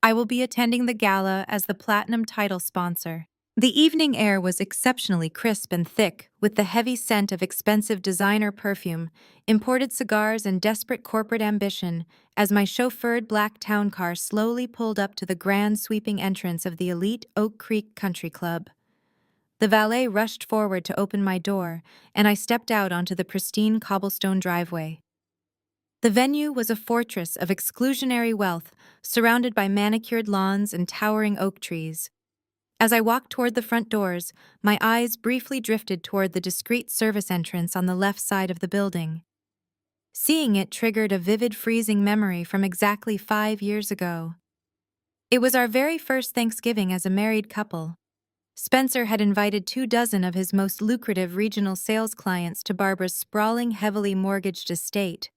I will be attending the gala as the platinum title sponsor. The evening air was exceptionally crisp and thick, with the heavy scent of expensive designer perfume, imported cigars, and desperate corporate ambition, as my chauffeured black town car slowly pulled up to the grand sweeping entrance of the elite Oak Creek Country Club. The valet rushed forward to open my door, and I stepped out onto the pristine cobblestone driveway. The venue was a fortress of exclusionary wealth, surrounded by manicured lawns and towering oak trees. As I walked toward the front doors, my eyes briefly drifted toward the discreet service entrance on the left side of the building. Seeing it triggered a vivid freezing memory from exactly 5 years ago. It was our very first Thanksgiving as a married couple. Spencer had invited 24 of his most lucrative regional sales clients to Barbara's sprawling, heavily mortgaged estate.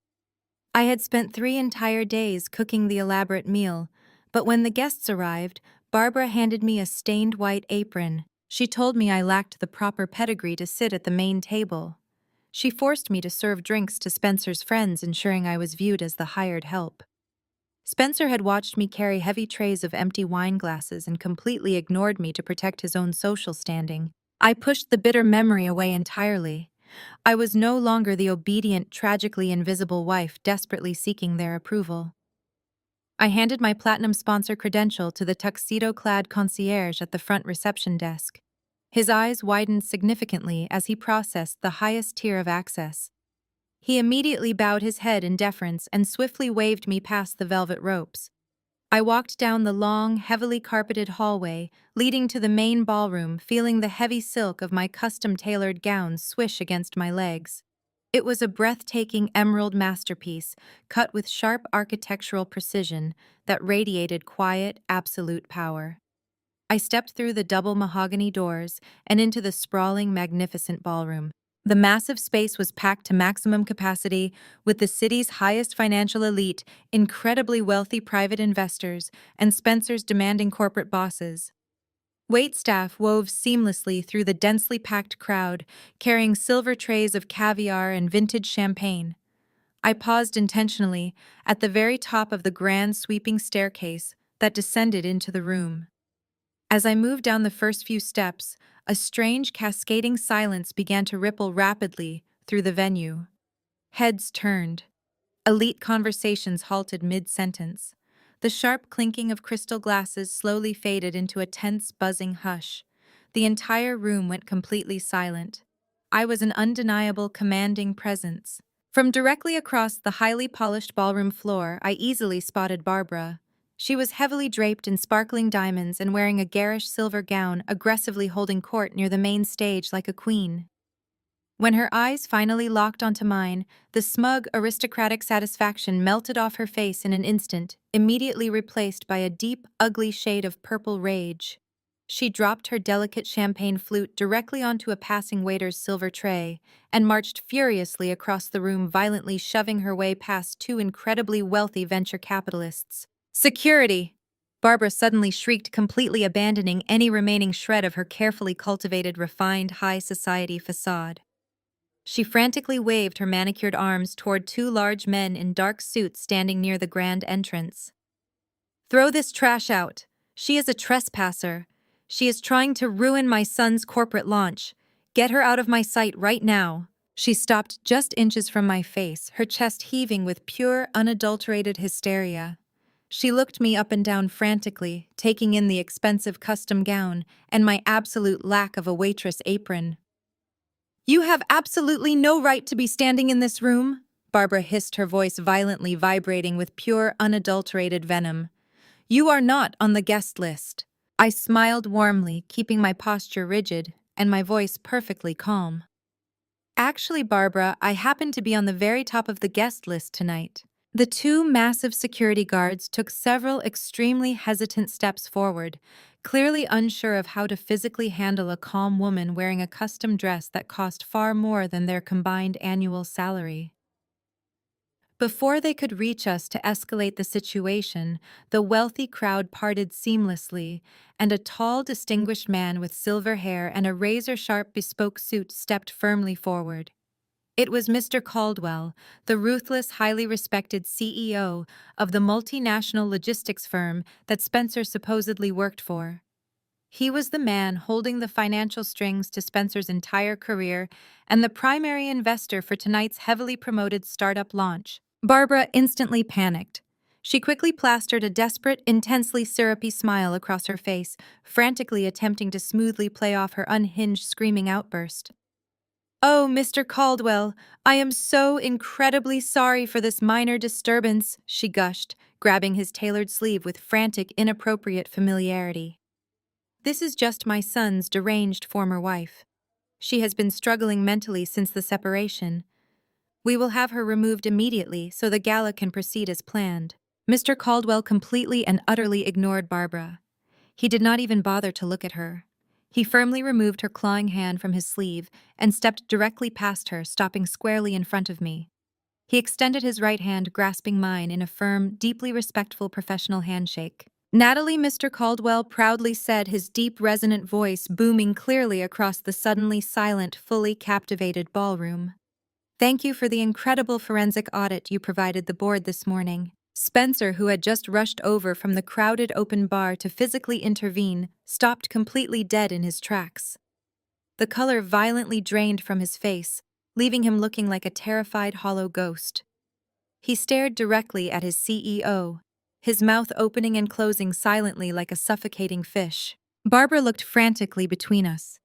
I had spent 3 entire days cooking the elaborate meal, but when the guests arrived, Barbara handed me a stained white apron. She told me I lacked the proper pedigree to sit at the main table. She forced me to serve drinks to Spencer's friends, ensuring I was viewed as the hired help. Spencer had watched me carry heavy trays of empty wine glasses and completely ignored me to protect his own social standing. I pushed the bitter memory away entirely. I was no longer the obedient, tragically invisible wife desperately seeking their approval. I handed my platinum sponsor credential to the tuxedo-clad concierge at the front reception desk. His eyes widened significantly as he processed the highest tier of access. He immediately bowed his head in deference and swiftly waved me past the velvet ropes. I walked down the long, heavily carpeted hallway, leading to the main ballroom, feeling the heavy silk of my custom-tailored gown swish against my legs. It was a breathtaking emerald masterpiece, cut with sharp architectural precision that radiated quiet, absolute power. I stepped through the double mahogany doors and into the sprawling, magnificent ballroom. The massive space was packed to maximum capacity, with the city's highest financial elite, incredibly wealthy private investors, and Spencer's demanding corporate bosses. Waitstaff wove seamlessly through the densely packed crowd, carrying silver trays of caviar and vintage champagne. I paused intentionally at the very top of the grand sweeping staircase that descended into the room. As I moved down the first few steps, a strange cascading silence began to ripple rapidly through the venue. Heads turned. Elite conversations halted mid-sentence. The sharp clinking of crystal glasses slowly faded into a tense, buzzing hush. The entire room went completely silent. I was an undeniable, commanding presence. From directly across the highly polished ballroom floor, I easily spotted Barbara. She was heavily draped in sparkling diamonds and wearing a garish silver gown, aggressively holding court near the main stage like a queen. When her eyes finally locked onto mine, the smug, aristocratic satisfaction melted off her face in an instant, immediately replaced by a deep, ugly shade of purple rage. She dropped her delicate champagne flute directly onto a passing waiter's silver tray and marched furiously across the room, violently shoving her way past 2 incredibly wealthy venture capitalists. "Security!" Barbara suddenly shrieked, completely abandoning any remaining shred of her carefully cultivated, refined, high society facade. She frantically waved her manicured arms toward 2 large men in dark suits standing near the grand entrance. "Throw this trash out. She is a trespasser. She is trying to ruin my son's corporate launch. Get her out of my sight right now." She stopped just inches from my face, her chest heaving with pure, unadulterated hysteria. She looked me up and down frantically, taking in the expensive custom gown and my absolute lack of a waitress apron. "You have absolutely no right to be standing in this room," Barbara hissed, her voice violently vibrating with pure, unadulterated venom. "You are not on the guest list." I smiled warmly, keeping my posture rigid and my voice perfectly calm. "Actually, Barbara, I happen to be on the very top of the guest list tonight." The 2 massive security guards took several extremely hesitant steps forward, clearly unsure of how to physically handle a calm woman wearing a custom dress that cost far more than their combined annual salary. Before they could reach us to escalate the situation, the wealthy crowd parted seamlessly, and a tall, distinguished man with silver hair and a razor-sharp bespoke suit stepped firmly forward. It was Mr. Caldwell, the ruthless, highly respected CEO of the multinational logistics firm that Spencer supposedly worked for. He was the man holding the financial strings to Spencer's entire career and the primary investor for tonight's heavily promoted startup launch. Barbara instantly panicked. She quickly plastered a desperate, intensely syrupy smile across her face, frantically attempting to smoothly play off her unhinged screaming outburst. "Oh, Mr. Caldwell, I am so incredibly sorry for this minor disturbance," she gushed, grabbing his tailored sleeve with frantic, inappropriate familiarity. "This is just my son's deranged former wife. She has been struggling mentally since the separation. We will have her removed immediately so the gala can proceed as planned." Mr. Caldwell completely and utterly ignored Barbara. He did not even bother to look at her. He firmly removed her clawing hand from his sleeve and stepped directly past her, stopping squarely in front of me. He extended his right hand, grasping mine in a firm, deeply respectful professional handshake. "Natalie," Mr. Caldwell proudly said, his deep, resonant voice booming clearly across the suddenly silent, fully captivated ballroom. "Thank you for the incredible forensic audit you provided the board this morning." Spencer, who had just rushed over from the crowded open bar to physically intervene, stopped completely dead in his tracks. The color violently drained from his face, leaving him looking like a terrified, hollow ghost. He stared directly at his CEO, his mouth opening and closing silently like a suffocating fish. Barbara looked frantically between us,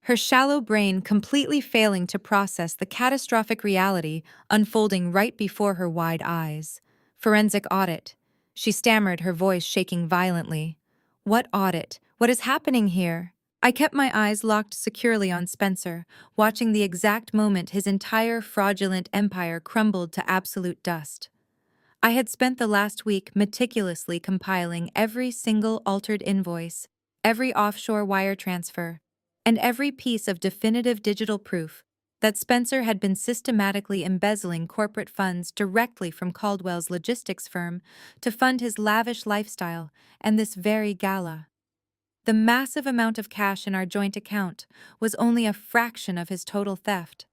her shallow brain completely failing to process the catastrophic reality unfolding right before her wide eyes. "Forensic audit," she stammered, her voice shaking violently. "What audit? What is happening here?" I kept my eyes locked securely on Spencer, watching the exact moment his entire fraudulent empire crumbled to absolute dust. I had spent the last week meticulously compiling every single altered invoice, every offshore wire transfer, and every piece of definitive digital proof that Spencer had been systematically embezzling corporate funds directly from Caldwell's logistics firm to fund his lavish lifestyle and this very gala. The massive amount of cash in our joint account was only a fraction of his total theft.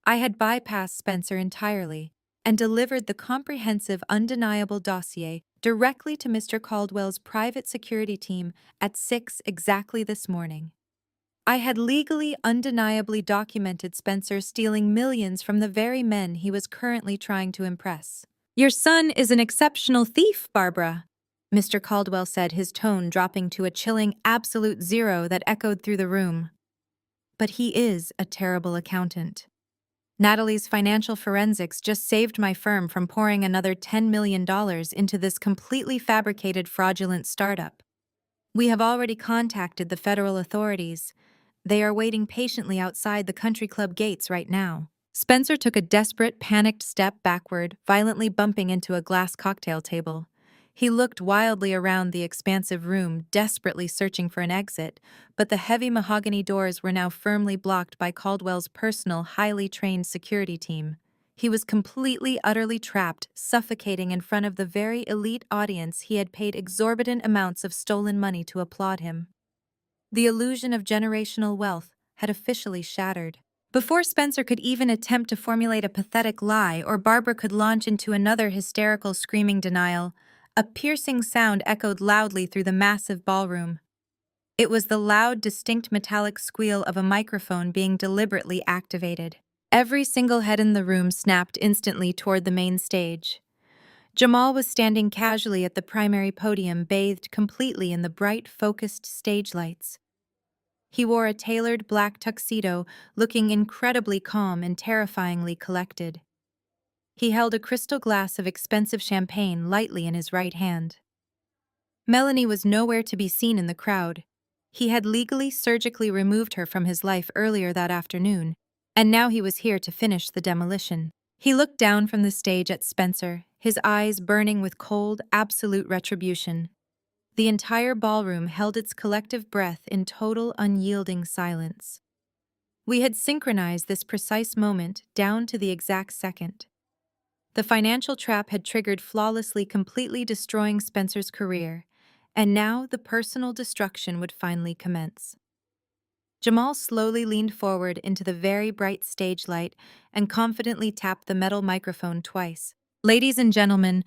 I had bypassed Spencer entirely and delivered the comprehensive, undeniable dossier directly to Mr. Caldwell's private security team at 6 exactly this morning. I had legally, undeniably documented Spencer stealing millions from the very men he was currently trying to impress. "Your son is an exceptional thief, Barbara," Mr. Caldwell said, his tone dropping to a chilling absolute zero that echoed through the room. "But he is a terrible accountant. Natalie's financial forensics just saved my firm from pouring another $10 million into this completely fabricated fraudulent startup. We have already contacted the federal authorities. They are waiting patiently outside the country club gates right now." Spencer took a desperate, panicked step backward, violently bumping into a glass cocktail table. He looked wildly around the expansive room, desperately searching for an exit, but the heavy mahogany doors were now firmly blocked by Caldwell's personal, highly trained security team. He was completely, utterly trapped, suffocating in front of the very elite audience he had paid exorbitant amounts of stolen money to applaud him. The illusion of generational wealth had officially shattered. Before Spencer could even attempt to formulate a pathetic lie or Barbara could launch into another hysterical screaming denial, a piercing sound echoed loudly through the massive ballroom. It was the loud, distinct metallic squeal of a microphone being deliberately activated. Every single head in the room snapped instantly toward the main stage. Jamal was standing casually at the primary podium, bathed completely in the bright, focused stage lights. He wore a tailored black tuxedo, looking incredibly calm and terrifyingly collected. He held a crystal glass of expensive champagne lightly in his right hand. Melanie was nowhere to be seen in the crowd. He had legally, surgically removed her from his life earlier that afternoon, and now he was here to finish the demolition. He looked down from the stage at Spencer, his eyes burning with cold, absolute retribution. The entire ballroom held its collective breath in total, unyielding silence. We had synchronized this precise moment down to the exact second. The financial trap had triggered flawlessly, completely destroying Spencer's career, and now the personal destruction would finally commence. Jamal slowly leaned forward into the very bright stage light and confidently tapped the metal microphone twice. Ladies and gentlemen,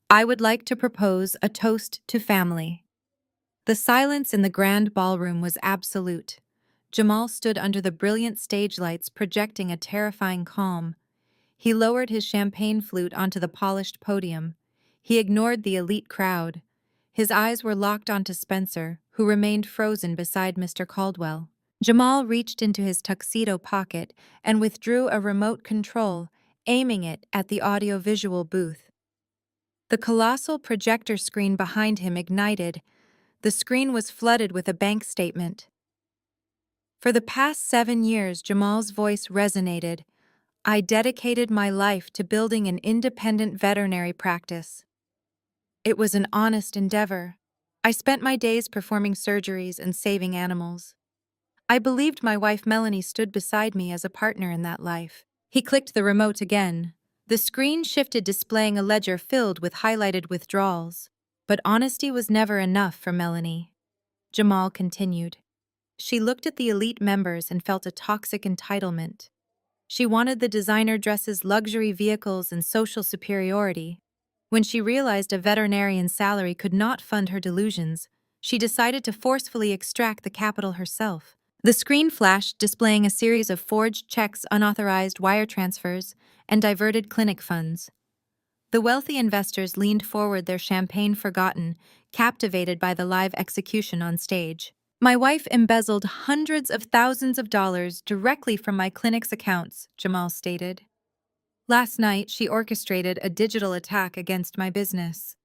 I would like to propose a toast to family. The silence in the grand ballroom was absolute. Jamal stood under the brilliant stage lights, projecting a terrifying calm. He lowered his champagne flute onto the polished podium. He ignored the elite crowd. His eyes were locked onto Spencer, who remained frozen beside Mr. Caldwell. Jamal reached into his tuxedo pocket and withdrew a remote control, aiming it at the audiovisual booth. The colossal projector screen behind him ignited. The screen was flooded with a bank statement. For the past 7 years, Jamal's voice resonated. I dedicated my life to building an independent veterinary practice. It was an honest endeavor. I spent my days performing surgeries and saving animals. I believed my wife Melanie stood beside me as a partner in that life. He clicked the remote again. The screen shifted, displaying a ledger filled with highlighted withdrawals. But honesty was never enough for Melanie. Jamal continued. She looked at the elite members and felt a toxic entitlement. She wanted the designer dresses, luxury vehicles, and social superiority. When she realized a veterinarian's salary could not fund her delusions, she decided to forcefully extract the capital herself. The screen flashed, displaying a series of forged checks, unauthorized wire transfers, and diverted clinic funds. The wealthy investors leaned forward, their champagne forgotten, captivated by the live execution on stage. My wife embezzled hundreds of thousands of dollars directly from my clinic's accounts, Jamal stated. Last night, she orchestrated a digital attack against my business.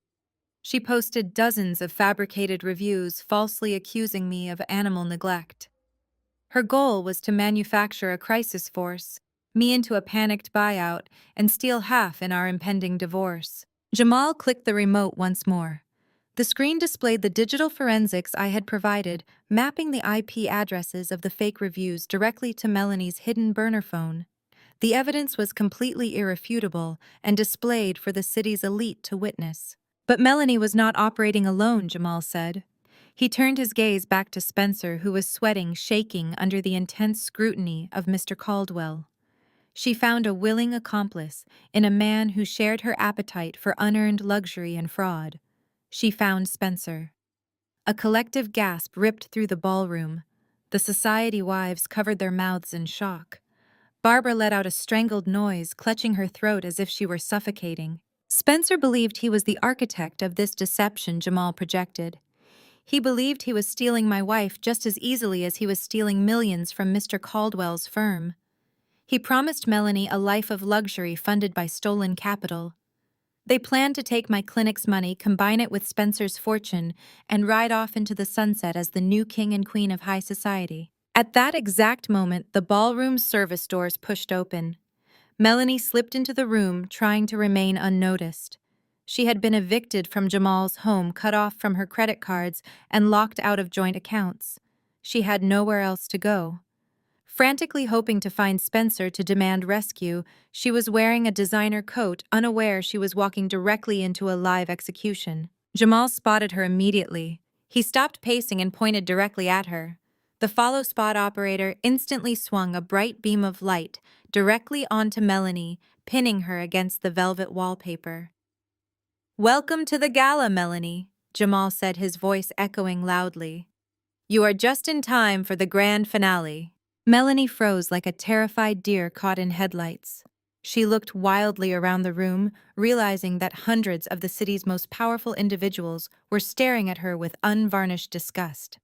She posted dozens of fabricated reviews, falsely accusing me of animal neglect. Her goal was to manufacture a crisis force, me into a panicked buyout, and steal half in our impending divorce. Jamal clicked the remote once more. The screen displayed the digital forensics I had provided, mapping the IP addresses of the fake reviews directly to Melanie's hidden burner phone. The evidence was completely irrefutable and displayed for the city's elite to witness. But Melanie was not operating alone, Jamal said. He turned his gaze back to Spencer, who was sweating, shaking under the intense scrutiny of Mr. Caldwell. She found a willing accomplice in a man who shared her appetite for unearned luxury and fraud. She found Spencer. A collective gasp ripped through the ballroom. The society wives covered their mouths in shock. Barbara let out a strangled noise, clutching her throat as if she were suffocating. Spencer believed he was the architect of this deception, Jamal projected. He believed he was stealing my wife just as easily as he was stealing millions from Mr. Caldwell's firm. He promised Melanie a life of luxury funded by stolen capital. They planned to take my clinic's money, combine it with Spencer's fortune, and ride off into the sunset as the new king and queen of high society. At that exact moment, the ballroom's service doors pushed open. Melanie slipped into the room, trying to remain unnoticed. She had been evicted from Jamal's home, cut off from her credit cards, and locked out of joint accounts. She had nowhere else to go. Frantically hoping to find Spencer to demand rescue, she was wearing a designer coat, unaware she was walking directly into a live execution. Jamal spotted her immediately. He stopped pacing and pointed directly at her. The follow spot operator instantly swung a bright beam of light directly onto Melanie, pinning her against the velvet wallpaper. "Welcome to the gala, Melanie," Jamal said, his voice echoing loudly. "You are just in time for the grand finale." Melanie froze like a terrified deer caught in headlights. She looked wildly around the room, realizing that hundreds of the city's most powerful individuals were staring at her with unvarnished disgust.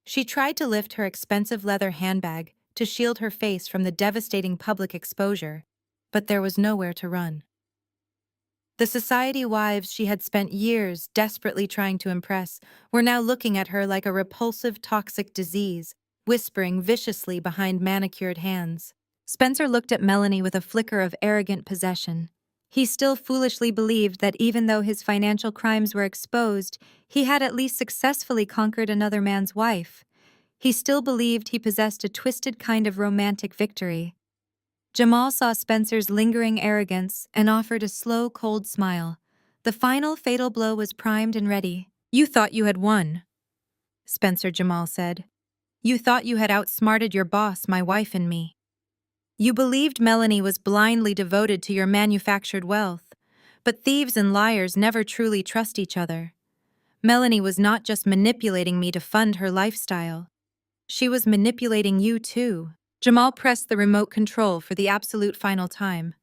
She tried to lift her expensive leather handbag to shield her face from the devastating public exposure, but there was nowhere to run. The society wives she had spent years desperately trying to impress were now looking at her like a repulsive, toxic disease, whispering viciously behind manicured hands. Spencer looked at Melanie with a flicker of arrogant possession. He still foolishly believed that even though his financial crimes were exposed, he had at least successfully conquered another man's wife. He still believed he possessed a twisted kind of romantic victory. Jamal saw Spencer's lingering arrogance and offered a slow, cold smile. The final fatal blow was primed and ready. "You thought you had won," Spencer Jamal said. "You thought you had outsmarted your boss, my wife, and me. You believed Melanie was blindly devoted to your manufactured wealth. But thieves and liars never truly trust each other. Melanie was not just manipulating me to fund her lifestyle. She was manipulating you too." Jamal pressed the remote control for the absolute final time.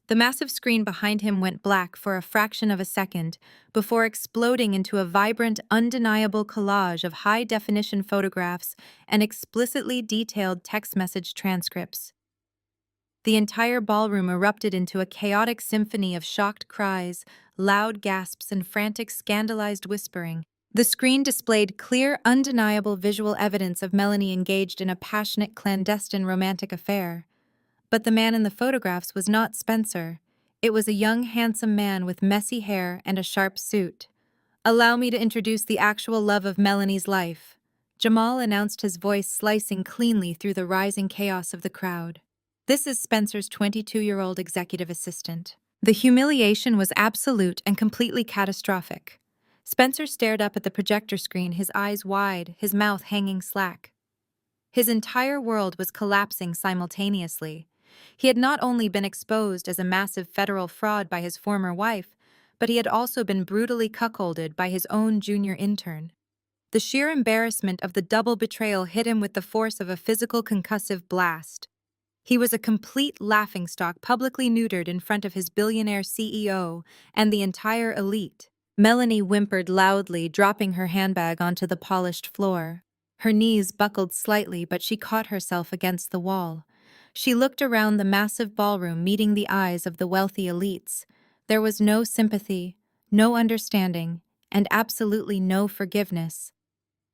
The massive screen behind him went black for a fraction of a second before exploding into a vibrant, undeniable collage of high-definition photographs and explicitly detailed text message transcripts. The entire ballroom erupted into a chaotic symphony of shocked cries, loud gasps, and frantic, scandalized whispering. The screen displayed clear, undeniable visual evidence of Melanie engaged in a passionate, clandestine romantic affair. But the man in the photographs was not Spencer. It was a young, handsome man with messy hair and a sharp suit. "Allow me to introduce the actual love of Melanie's life," Jamal announced, his voice slicing cleanly through the rising chaos of the crowd. "This is Spencer's 22-year-old executive assistant." The humiliation was absolute and completely catastrophic. Spencer stared up at the projector screen, his eyes wide, his mouth hanging slack. His entire world was collapsing simultaneously. He had not only been exposed as a massive federal fraud by his former wife, but he had also been brutally cuckolded by his own junior intern. The sheer embarrassment of the double betrayal hit him with the force of a physical concussive blast. He was a complete laughingstock, publicly neutered in front of his billionaire CEO and the entire elite. Melanie whimpered loudly, dropping her handbag onto the polished floor. Her knees buckled slightly, but she caught herself against the wall. She looked around the massive ballroom, meeting the eyes of the wealthy elites. There was no sympathy, no understanding, and absolutely no forgiveness.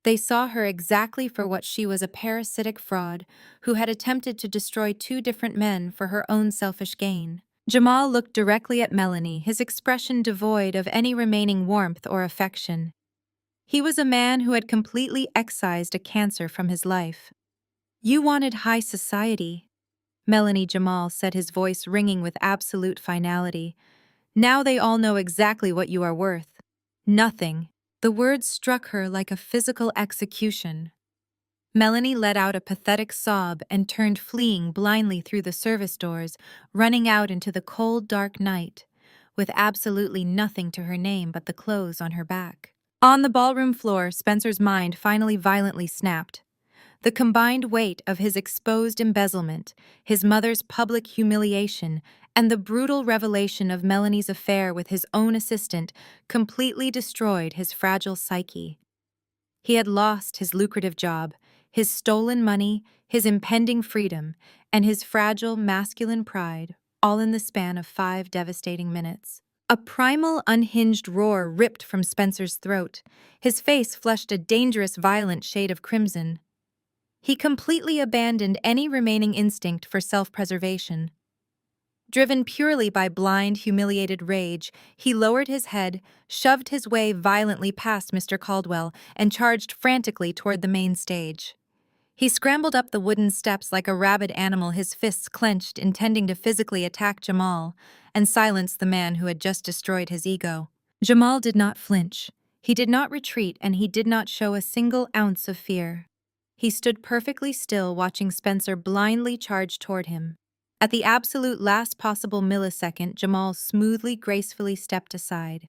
They saw her exactly for what she was, a parasitic fraud who had attempted to destroy two different men for her own selfish gain. Jamal looked directly at Melanie, his expression devoid of any remaining warmth or affection. He was a man who had completely excised a cancer from his life. "You wanted high society," Melanie Jamal said, his voice ringing with absolute finality. "Now they all know exactly what you are worth. Nothing." The words struck her like a physical execution. Melanie let out a pathetic sob and turned, fleeing blindly through the service doors, running out into the cold, dark night, with absolutely nothing to her name but the clothes on her back. On the ballroom floor, Spencer's mind finally violently snapped. The combined weight of his exposed embezzlement, his mother's public humiliation, and the brutal revelation of Melanie's affair with his own assistant completely destroyed his fragile psyche. He had lost his lucrative job, his stolen money, his impending freedom, and his fragile masculine pride, all in the span of 5 devastating minutes. A primal, unhinged roar ripped from Spencer's throat. His face flushed a dangerous, violent shade of crimson. He completely abandoned any remaining instinct for self-preservation. Driven purely by blind, humiliated rage, he lowered his head, shoved his way violently past Mr. Caldwell, and charged frantically toward the main stage. He scrambled up the wooden steps like a rabid animal, his fists clenched, intending to physically attack Jamal and silence the man who had just destroyed his ego. Jamal did not flinch. He did not retreat, and he did not show a single ounce of fear. He stood perfectly still, watching Spencer blindly charge toward him. At the absolute last possible millisecond, Jamal smoothly, gracefully stepped aside.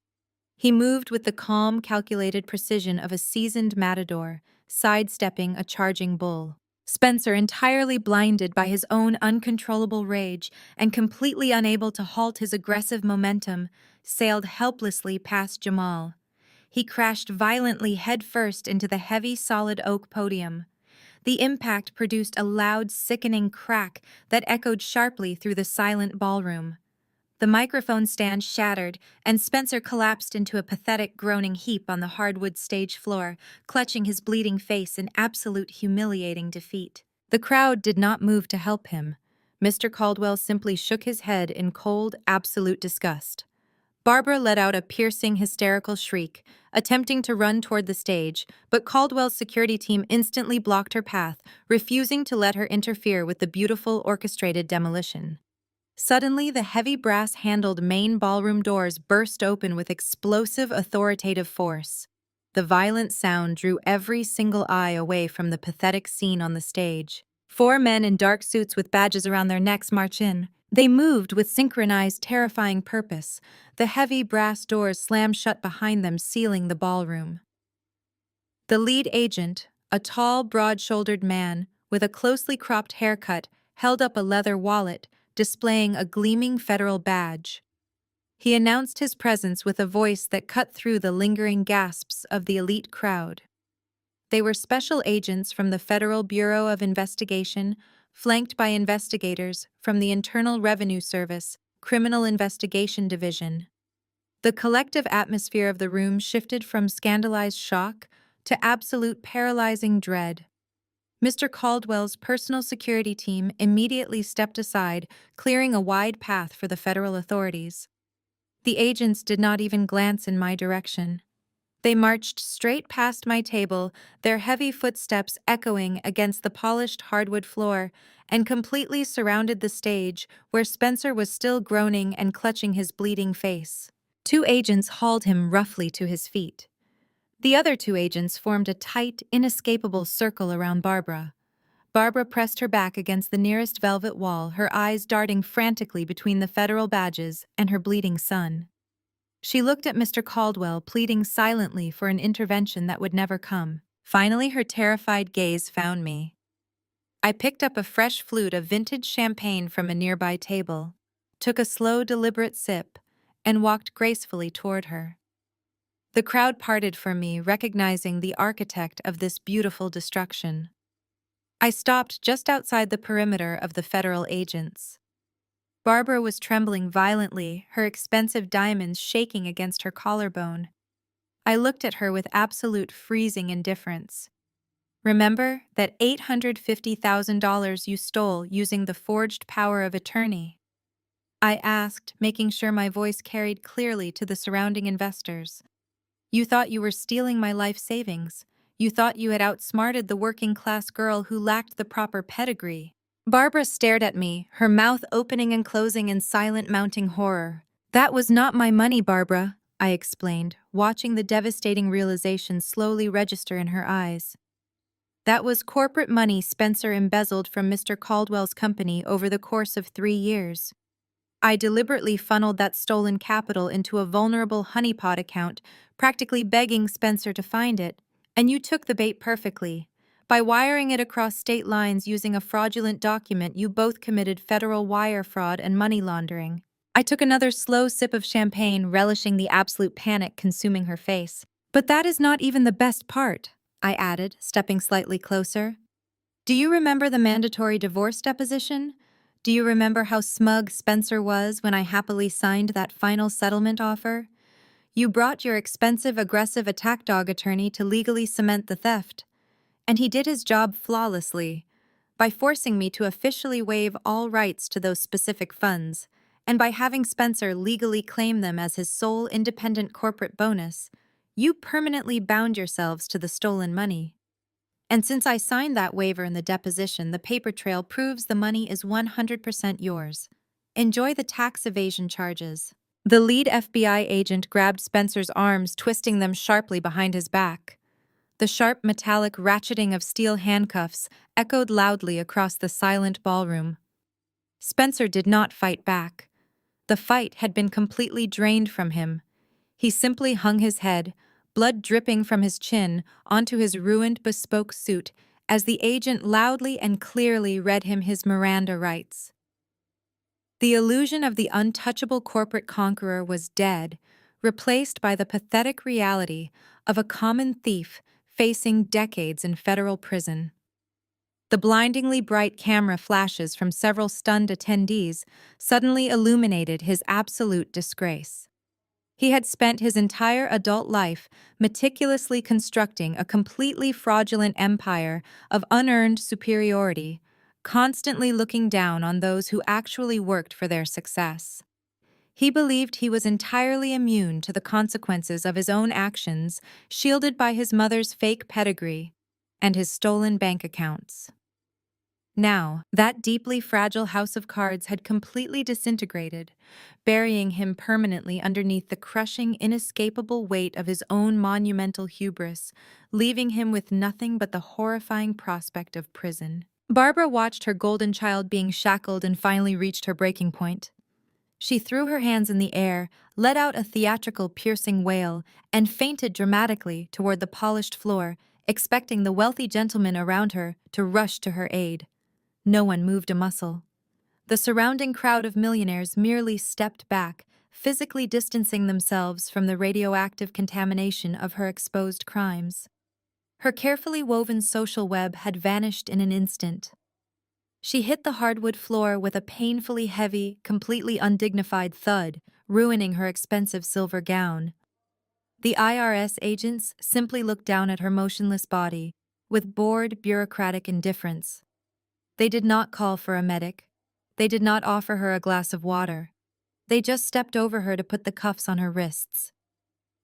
He moved with the calm, calculated precision of a seasoned matador, sidestepping a charging bull. Spencer, entirely blinded by his own uncontrollable rage and completely unable to halt his aggressive momentum, sailed helplessly past Jamal. He crashed violently headfirst into the heavy, solid oak podium. The impact produced a loud, sickening crack that echoed sharply through the silent ballroom. The microphone stand shattered, and Spencer collapsed into a pathetic, groaning heap on the hardwood stage floor, clutching his bleeding face in absolute humiliating defeat. The crowd did not move to help him. Mr. Caldwell simply shook his head in cold, absolute disgust. Barbara let out a piercing, hysterical shriek, attempting to run toward the stage, but Caldwell's security team instantly blocked her path, refusing to let her interfere with the beautiful, orchestrated demolition. Suddenly, the heavy brass-handled main ballroom doors burst open with explosive, authoritative force. The violent sound drew every single eye away from the pathetic scene on the stage. 4 men in dark suits with badges around their necks march in. They moved with synchronized, terrifying purpose. The heavy brass doors slammed shut behind them, sealing the ballroom. The lead agent, a tall, broad-shouldered man with a closely cropped haircut, held up a leather wallet, displaying a gleaming federal badge. He announced his presence with a voice that cut through the lingering gasps of the elite crowd. They were special agents from the Federal Bureau of Investigation, flanked by investigators from the Internal Revenue Service, Criminal Investigation Division. The collective atmosphere of the room shifted from scandalized shock to absolute paralyzing dread. Mr. Caldwell's personal security team immediately stepped aside, clearing a wide path for the federal authorities. The agents did not even glance in my direction. They marched straight past my table, their heavy footsteps echoing against the polished hardwood floor, and completely surrounded the stage, where Spencer was still groaning and clutching his bleeding face. 2 agents hauled him roughly to his feet. The other 2 agents formed a tight, inescapable circle around Barbara. Barbara pressed her back against the nearest velvet wall, her eyes darting frantically between the federal badges and her bleeding son. She looked at Mr. Caldwell, pleading silently for an intervention that would never come. Finally, her terrified gaze found me. I picked up a fresh flute of vintage champagne from a nearby table, took a slow, deliberate sip, and walked gracefully toward her. The crowd parted for me, recognizing the architect of this beautiful destruction. I stopped just outside the perimeter of the federal agents. Barbara was trembling violently, her expensive diamonds shaking against her collarbone. I looked at her with absolute freezing indifference. Remember that $850,000 you stole using the forged power of attorney? I asked, making sure my voice carried clearly to the surrounding investors. You thought you were stealing my life savings. You thought you had outsmarted the working-class girl who lacked the proper pedigree. Barbara stared at me, her mouth opening and closing in silent mounting horror. That was not my money, Barbara, I explained, watching the devastating realization slowly register in her eyes. That was corporate money Spencer embezzled from Mr. Caldwell's company over the course of 3 years. I deliberately funneled that stolen capital into a vulnerable honeypot account, practically begging Spencer to find it, and you took the bait perfectly. By wiring it across state lines using a fraudulent document, you both committed federal wire fraud and money laundering. I took another slow sip of champagne, relishing the absolute panic consuming her face. But that is not even the best part, I added, stepping slightly closer. Do you remember the mandatory divorce deposition? Do you remember how smug Spencer was when I happily signed that final settlement offer? You brought your expensive, aggressive attack dog attorney to legally cement the theft. And he did his job flawlessly, by forcing me to officially waive all rights to those specific funds, and by having Spencer legally claim them as his sole independent corporate bonus. You permanently bound yourselves to the stolen money. And since I signed that waiver in the deposition, the paper trail proves the money is 100% yours. Enjoy the tax evasion charges. The lead FBI agent grabbed Spencer's arms, twisting them sharply behind his back. The sharp metallic ratcheting of steel handcuffs echoed loudly across the silent ballroom. Spencer did not fight back. The fight had been completely drained from him. He simply hung his head, blood dripping from his chin onto his ruined bespoke suit as the agent loudly and clearly read him his Miranda rights. The illusion of the untouchable corporate conqueror was dead, replaced by the pathetic reality of a common thief facing decades in federal prison. The blindingly bright camera flashes from several stunned attendees suddenly illuminated his absolute disgrace. He had spent his entire adult life meticulously constructing a completely fraudulent empire of unearned superiority, constantly looking down on those who actually worked for their success. He believed he was entirely immune to the consequences of his own actions, shielded by his mother's fake pedigree and his stolen bank accounts. Now, that deeply fragile house of cards had completely disintegrated, burying him permanently underneath the crushing, inescapable weight of his own monumental hubris, leaving him with nothing but the horrifying prospect of prison. Barbara watched her golden child being shackled and finally reached her breaking point. She threw her hands in the air, let out a theatrical, piercing wail, and fainted dramatically toward the polished floor, expecting the wealthy gentlemen around her to rush to her aid. No one moved a muscle. The surrounding crowd of millionaires merely stepped back, physically distancing themselves from the radioactive contamination of her exposed crimes. Her carefully woven social web had vanished in an instant. She hit the hardwood floor with a painfully heavy, completely undignified thud, ruining her expensive silver gown. The IRS agents simply looked down at her motionless body, with bored, bureaucratic indifference. They did not call for a medic. They did not offer her a glass of water. They just stepped over her to put the cuffs on her wrists.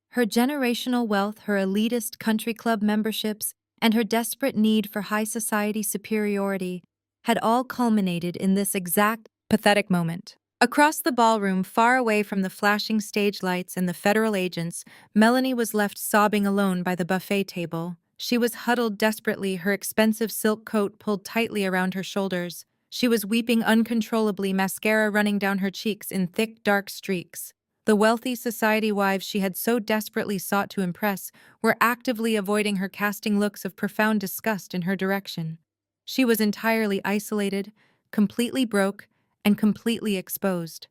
Her generational wealth, her elitist country club memberships, and her desperate need for high society superiority had all culminated in this exact, pathetic moment. Across the ballroom, far away from the flashing stage lights and the federal agents, Melanie was left sobbing alone by the buffet table. She was huddled desperately, her expensive silk coat pulled tightly around her shoulders. She was weeping uncontrollably, mascara running down her cheeks in thick, dark streaks. The wealthy society wives she had so desperately sought to impress were actively avoiding her, casting looks of profound disgust in her direction. She was entirely isolated, completely broke, and completely exposed.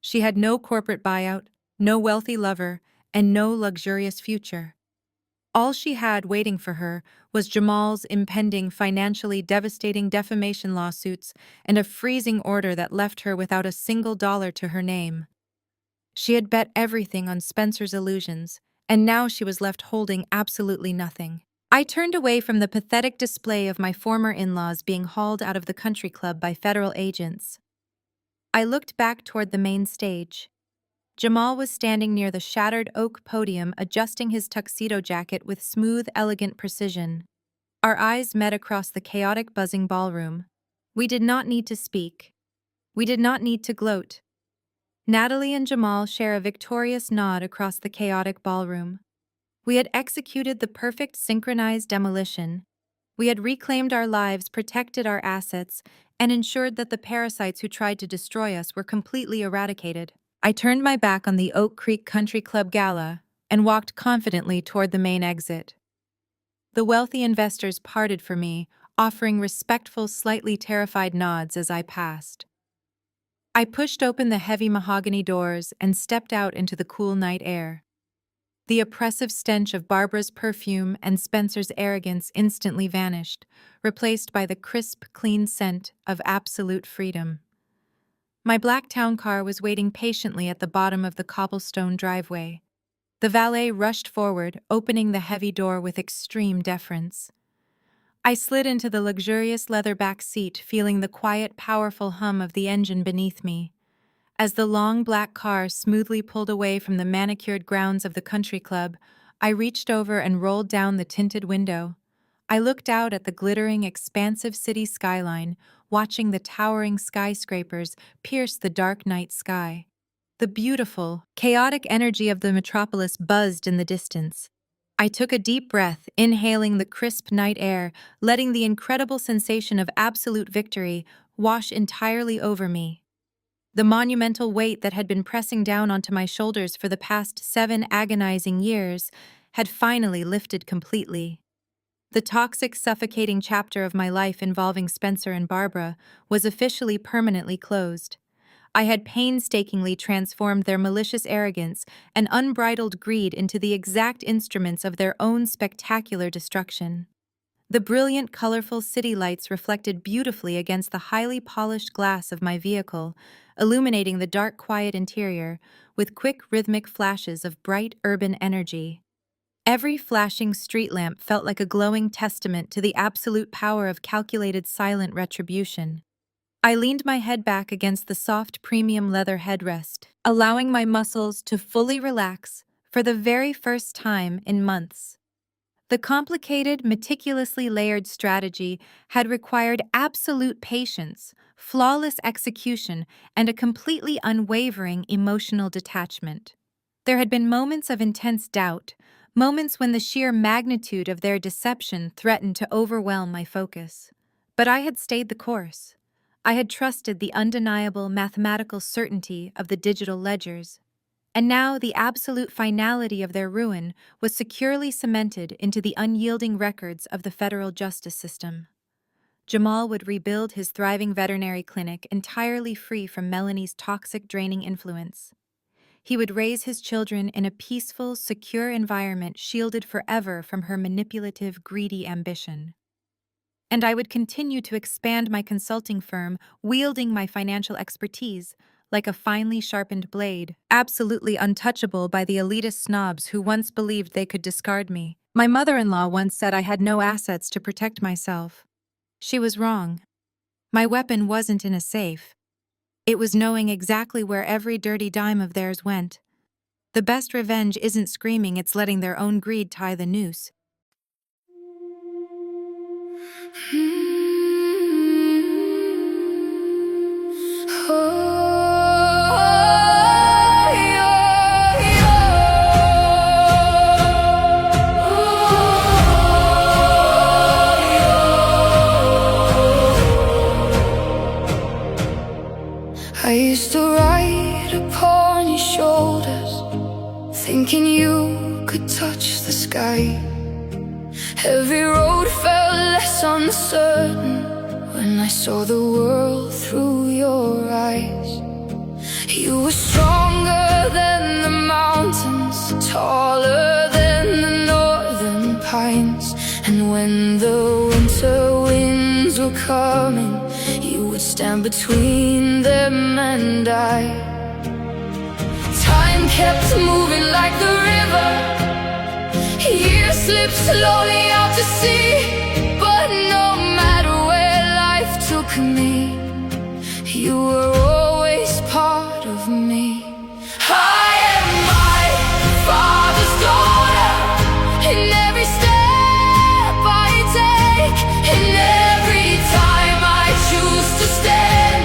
She had no corporate buyout, no wealthy lover, and no luxurious future. All she had waiting for her was Jamal's impending, financially devastating defamation lawsuits and a freezing order that left her without a single dollar to her name. She had bet everything on Spencer's illusions, and now she was left holding absolutely nothing. I turned away from the pathetic display of my former in-laws being hauled out of the country club by federal agents. I looked back toward the main stage. Jamal was standing near the shattered oak podium, adjusting his tuxedo jacket with smooth, elegant precision. Our eyes met across the chaotic, buzzing ballroom. We did not need to speak. We did not need to gloat. Natalie and Jamal share a victorious nod across the chaotic ballroom. We had executed the perfect synchronized demolition. We had reclaimed our lives, protected our assets, and ensured that the parasites who tried to destroy us were completely eradicated. I turned my back on the Oak Creek Country Club gala and walked confidently toward the main exit. The wealthy investors parted for me, offering respectful, slightly terrified nods as I passed. I pushed open the heavy mahogany doors and stepped out into the cool night air. The oppressive stench of Barbara's perfume and Spencer's arrogance instantly vanished, replaced by the crisp, clean scent of absolute freedom. My black town car was waiting patiently at the bottom of the cobblestone driveway. The valet rushed forward, opening the heavy door with extreme deference. I slid into the luxurious leather back seat, feeling the quiet, powerful hum of the engine beneath me. As the long black car smoothly pulled away from the manicured grounds of the country club, I reached over and rolled down the tinted window. I looked out at the glittering, expansive city skyline, watching the towering skyscrapers pierce the dark night sky. The beautiful, chaotic energy of the metropolis buzzed in the distance. I took a deep breath, inhaling the crisp night air, letting the incredible sensation of absolute victory wash entirely over me. The monumental weight that had been pressing down onto my shoulders for the past 7 agonizing years had finally lifted completely. The toxic, suffocating chapter of my life involving Spencer and Barbara was officially permanently closed. I had painstakingly transformed their malicious arrogance and unbridled greed into the exact instruments of their own spectacular destruction. The brilliant, colorful city lights reflected beautifully against the highly polished glass of my vehicle, illuminating the dark, quiet interior with quick, rhythmic flashes of bright, urban energy. Every flashing street lamp felt like a glowing testament to the absolute power of calculated, silent retribution. I leaned my head back against the soft premium leather headrest, allowing my muscles to fully relax for the very first time in months. The complicated, meticulously layered strategy had required absolute patience, flawless execution, and a completely unwavering emotional detachment. There had been moments of intense doubt, moments when the sheer magnitude of their deception threatened to overwhelm my focus. But I had stayed the course. I had trusted the undeniable mathematical certainty of the digital ledgers. And now the absolute finality of their ruin was securely cemented into the unyielding records of the federal justice system. Jamal would rebuild his thriving veterinary clinic entirely free from Melanie's toxic, draining influence. He would raise his children in a peaceful, secure environment shielded forever from her manipulative, greedy ambition. And I would continue to expand my consulting firm, wielding my financial expertise like a finely sharpened blade, absolutely untouchable by the elitist snobs who once believed they could discard me. My mother-in-law once said I had no assets to protect myself. She was wrong. My weapon wasn't in a safe. It was knowing exactly where every dirty dime of theirs went. The best revenge isn't screaming, it's letting their own greed tie the noose. I used to ride upon your shoulders, thinking you could touch the sky. Every road felt less uncertain when I saw the world through your eyes. You were stronger than the mountains, taller than the northern pines. And when the winter winds were coming, you would stand between them and I. Time kept moving like the river, years slipped slowly out to sea. But no matter where life took me, you were always part of me. I am my father's daughter, in every step I take, in every time I choose to stand.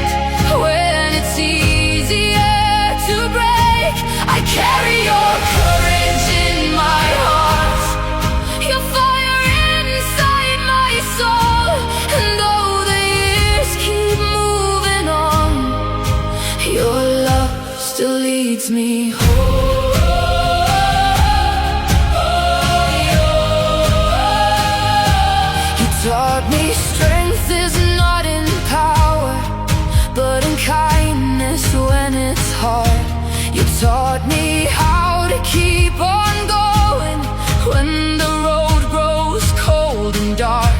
When it's easier to break, I carry your courage in my heart, your fire inside my soul. And though the years keep moving on, your love still leads me home. You taught me strength is not in power, but in kindness when it's hard. You taught me how to keep on going when the road grows cold and dark.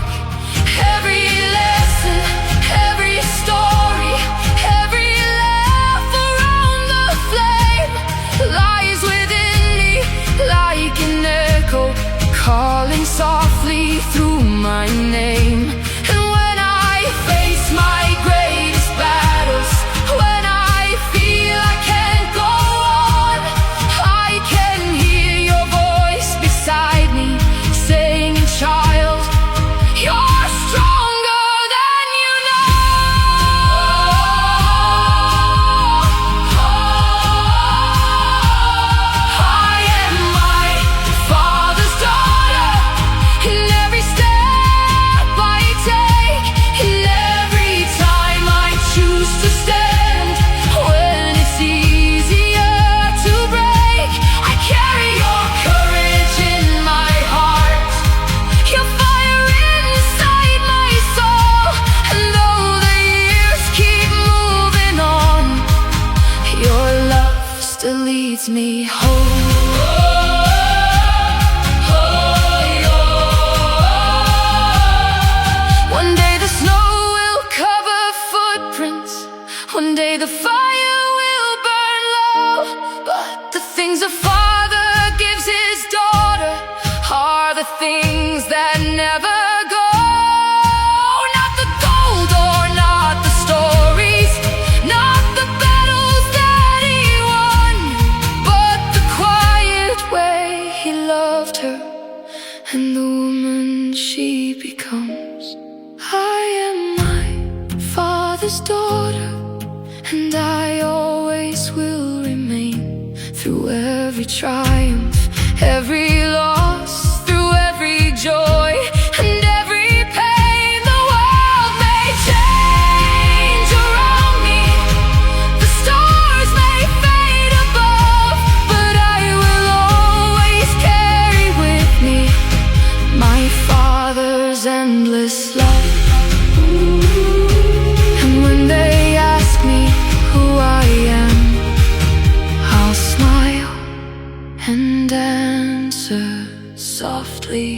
Every lesson, every story, every laugh around the flame lies within me like an echo, calling softly through my name. And when I face my greatest battles, when I feel I can't go on, I can hear your voice beside me saying, child, you're stronger than you know. I am my father's daughter, in every step she becomes. I am my father's daughter, and I always will remain. Through every triumph, every loss, through every joy and every pain, the world may change around me, the stars may fade above, but I will always carry with me my Father's endless love. And when they ask me who I am, I'll smile and answer softly,